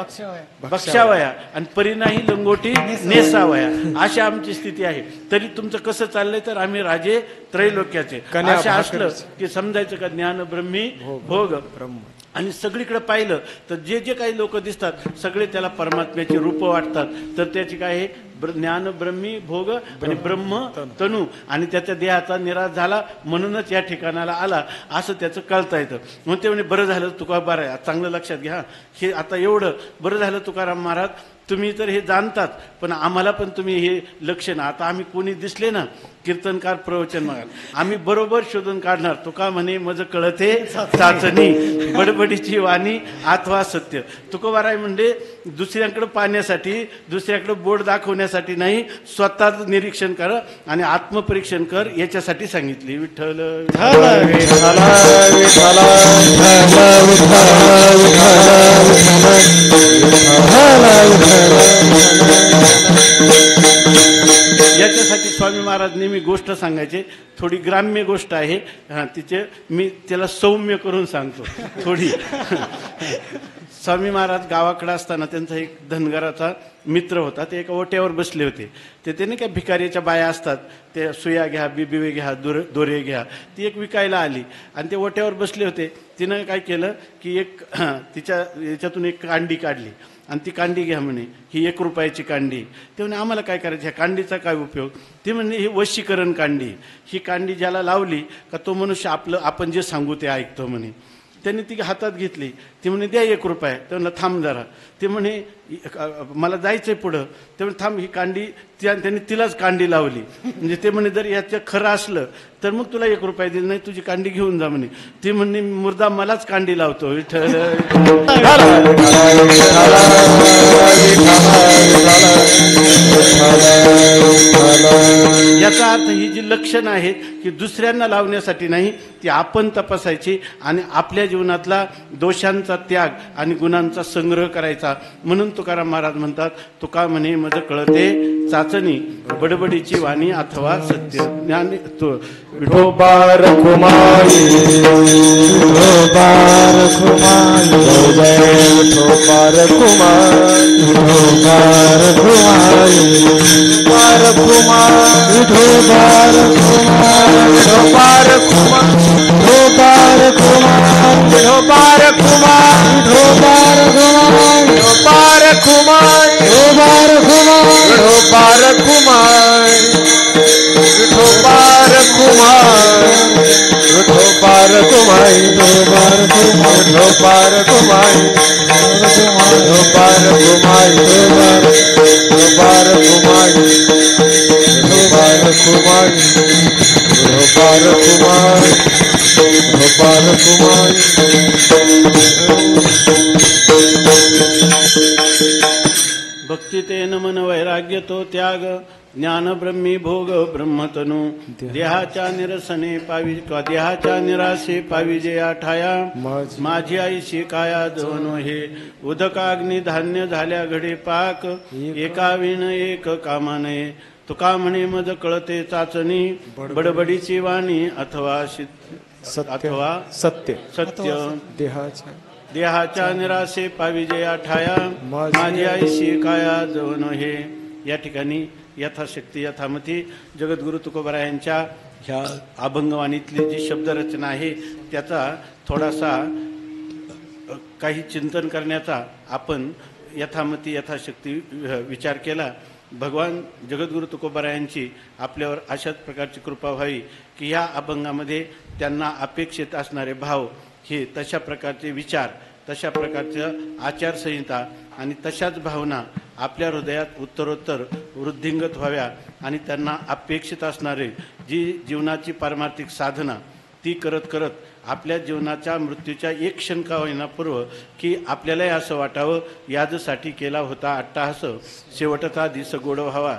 बक्षावया, आणि परी नाही लंगोटी नेसावया, अशी आमची स्थिती आहे. तरी तुमचं कसं चाललंय? तर आम्ही राजे त्रैलोक्याचे. असं असलं की समजायचं का ज्ञान ब्रह्मी भोग ब्रह्म. आणि सगळीकडे पाहिलं तर जे जे काही लोक दिसतात सगळे त्याला परमात्म्याची रूप वाटतात. तर त्याची काय आहे? ज्ञान ब्रह्मी भोग आणि ब्रह्म तनू. आणि त्याच्या देहाचा निराश झाला म्हणूनच या ठिकाणाला आला, असं त्याचं कळता येतं. मग ते म्हणे बरं झालं तुका, बरं आहे, चांगलं लक्षात घ्या. हे आता एवढं बरं झालं तुकाराम महाराज, तुम्ही तर हे जाणतात, पण आम्हाला पण तुम्ही हे लक्ष ना. आता आम्ही कोणी दिसले ना कीर्तनकार प्रवचन मागाल, आम्ही बरोबर शोधून काढणार. तुका म्हणे मज कळते चाचणी, बडबडीची वाणी अथवा सत्य. तुकोबाराय म्हणजे दुसऱ्यांकडे पाहण्यासाठी, दुसऱ्याकडे बोट दाखवण्यासाठी नाही, स्वतःच निरीक्षण कर आणि आत्मपरीक्षण कर, याच्यासाठी सांगितली. विठ्ठल याच्यासाठी स्वामी महाराज नेहमी गोष्ट सांगायचे. थोडी ग्राम्य गोष्ट आहे, तिचे मी त्याला सौम्य करून सांगतो थोडी. स्वामी महाराज गावाकडे असताना त्यांचा एक धनगराचा मित्र होता. ते एका ओट्यावर बसले होते. ते त्याने काय भिकारीच्या बाया असतात, ते सुया घ्या, बिबिवे घ्या, दोरे घ्या, ती एक विकायला आली आणि ते ओट्यावर बसले होते. तिनं काय केलं की एक तिच्या याच्यातून एक कांडी काढली आणि ती कांडी घ्या म्हणे, ही 1 रुपयाची कांडी. ते म्हणे आम्हाला काय करायचं, ह्या कांडीचा काय उपयोग? ते म्हणे ही वशीकरण कांडी. ही कांडी ज्याला लावली का तो मनुष्य आपण जे सांगू ते ऐकतो म्हणे. त्यांनी ती हातात घेतली. ती म्हणे द्या 1 रुपया. ते म्हणलं थांब जरा. ते म्हणे मला जायचंय पुढं. ते म्हणे थांब, ही कांडी त्यांनी तिलाच कांडी लावली. म्हणजे ते म्हणे जर याचं खरं असलं तर मग तुला 1 रुपया दिला, नाही तुझी कांडी घेऊन जा म्हणे. ती म्हणे मुर्दा मलाच कांडी लावतो. विठ्ठल याचा अर्थ ही जी लक्षणं आहेत की दुसऱ्यांना लावण्यासाठी नाही, ती आपण तपासायची आणि आपल्या जीवनातला दोषांचा त्याग आणि गुणांचा संग्रह करायचा. म्हणून तुकाराम महाराज म्हणतात, तुका म्हणे मज कळते चाचणी, बडबडीची वाणी अथवा सत्य. ज्ञान तो विठोबार कुमारी, विठोबार कुमारी, जय विठोबार कुमारी, विठोबार कुमारी, विठोबार कुमारी, विठोबार कुमारी, विठोबार कुमारी, विठोबार कुमारी, विठोबार कुमारी, विठोबार कुमारी, विठोबार कुमारी, विठोबार कुमारी, विठोबार कुमारी, विठोबार कुमारी, विठोबार कुमारी, विठोबार कुमारी, विठोबार कुमारी, विठोबार कुमारी, विठोबार कुमारी, विठोबार कुमारी गोपाल कुमारी गोपाल कुमारी भक्ती तेन मन वैराग्य तो त्याग ज्ञान ब्रह्मी भोग ब्रह्मतनु देहाच्या निरसने पावी देहाच्या निरासे पाविजे आठाया माझी आईशी काया दोन हे उदकाग्नी धान्य झाल्या घडे पाक एका विण एक कामा नये तुका म्हणे मज कळते चाचणी बडबडीची वाणी अथवा अथवा सत्य देहाच्या निरासे पाविजे आठाया माझी आईशी काया दोन हे. या ठिकाणी यथाशक्ती यथामती जगद्गुरु तुकोबारायांच्या ह्या अभंगवाणीतली जी शब्दरचना आहे त्याचा थोडासा काही चिंतन करण्याचा आपण यथामती यथाशक्ती विचार केला. भगवान जगद्गुरु तुकोबारायांची आपल्यावर अशाच प्रकारची कृपा व्हावी की या अभंगामध्ये त्यांना अपेक्षित असणारे भाव हे तशा प्रकारचे विचार तशा प्रकारच्या आचारसंहिता आणि तशाच भावना आपल्या हृदयात उत्तरोत्तर वृद्धिंगत व्हाव्या आणि त्यांना अपेक्षित असणारे जी जीवनाची पारमार्थिक साधना ती करत करत आपल्या जीवनाच्या मृत्यूच्या एक क्षण का होईना पूर्व की आपल्यालाही असं वाटावं याजसाठी केला होता अट्टाहास शेवटचा दिस गोड व्हावा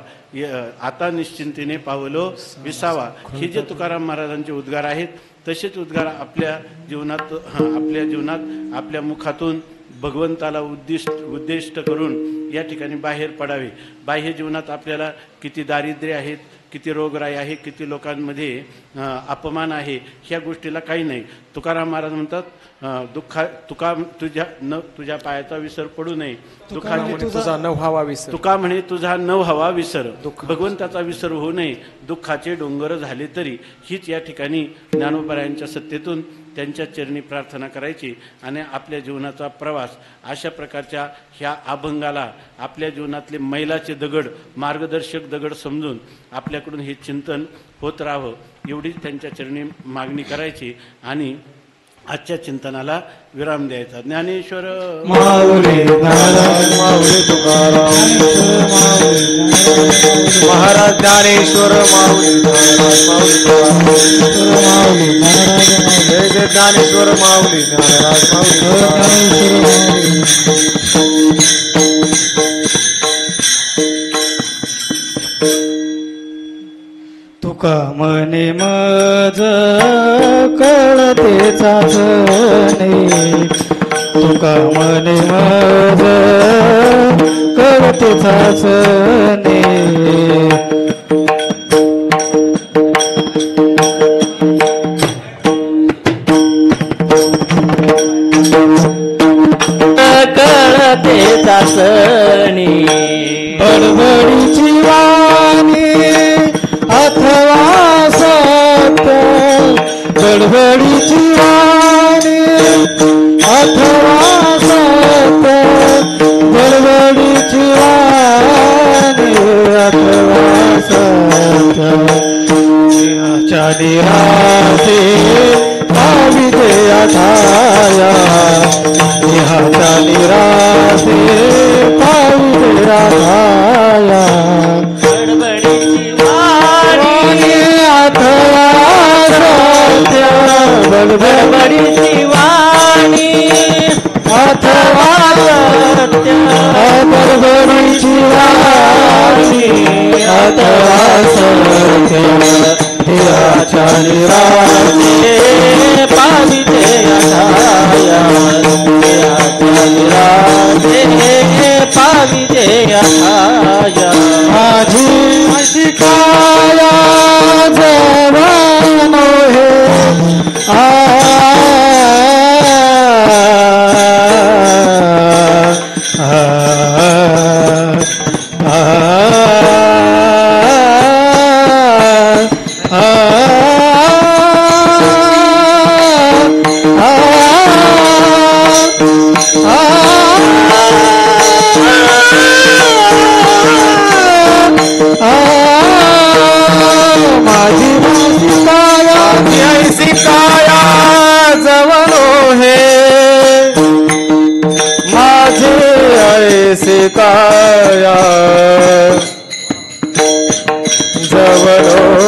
आता निश्चिंतीने पावलो विसावा. हे जे तुकाराम महाराजांचे उद्गार आहेत तसेच उद्गार आपल्या जीवनात आपल्या मुखातून भगवंताला उद्दिष्ट करून या ठिकाणी बाहेर पडावे. बाह्य जीवनात आपल्याला किती दारिद्र्य आहेत, किती रोगराई आहे, किती लोकांमध्ये अपमान आहे, ह्या गोष्टीला काही नाही. तुकाराम महाराज म्हणतात तुझ्या पायाचा विसर पडू नये, तुझा न व्हावा विसर, तुका म्हणे तुझा न व्हावा विसर, भगवंताचा विसर होऊ नये. दुःखाचे डोंगर झाले तरी हीच या ठिकाणी ज्ञानोबारायांच्या सत्तेतून त्यांच्या चरणी प्रार्थना करायची आणि आपल्या जीवनाचा प्रवास अशा प्रकारच्या ह्या अभंगाला आपल्या जीवनातले मैलाचे दगड मार्गदर्शक दगड समजून आपल्याकडून हे चिंतन होत राहावं एवढीच त्यांच्या चरणी मागणी करायची आणि आजच्या चिंतनाला विराम द्यायचा. ज्ञानेश्वर माऊली माऊली तुकाराम महाराज ज्ञानेश्वर माऊली माऊली जय जय ज्ञानेश्वर माऊली महाराज माऊली. तुका मने मज कळते चाचणे, तुका मने मज कळते चाचणे, कळते चाचणी बडबडीची वाणी अथवा सत्य, बडबडीची वाणी अथवा सत्य, बडबडीची वाणी अथवा सत्य, देहाच्या निरासे पाविजे आठाया, देहाच्या निरासे पाविजे आठाया, बडबडीची वाणी अथवा सत्य, बडबडीची वाणी अथवा सत्य, देहाच्या निरासे पाविजे आठाया, देहाच्या निरासे पाविजे आठाया, माझी अशी काया जवान हे काया जवळो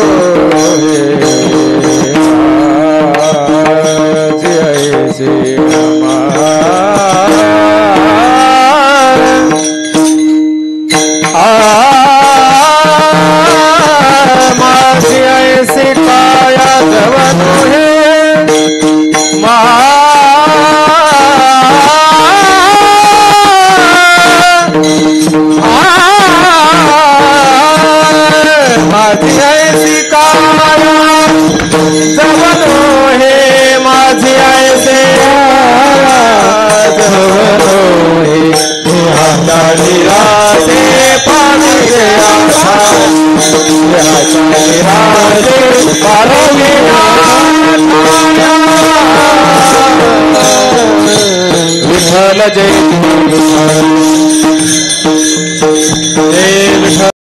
ऐसी काया जवनो हे माझी ऐसे जवनो हे देहाचा निराशे पाविले आशा देहाचा निराशे पाविले विठ्ठल जयती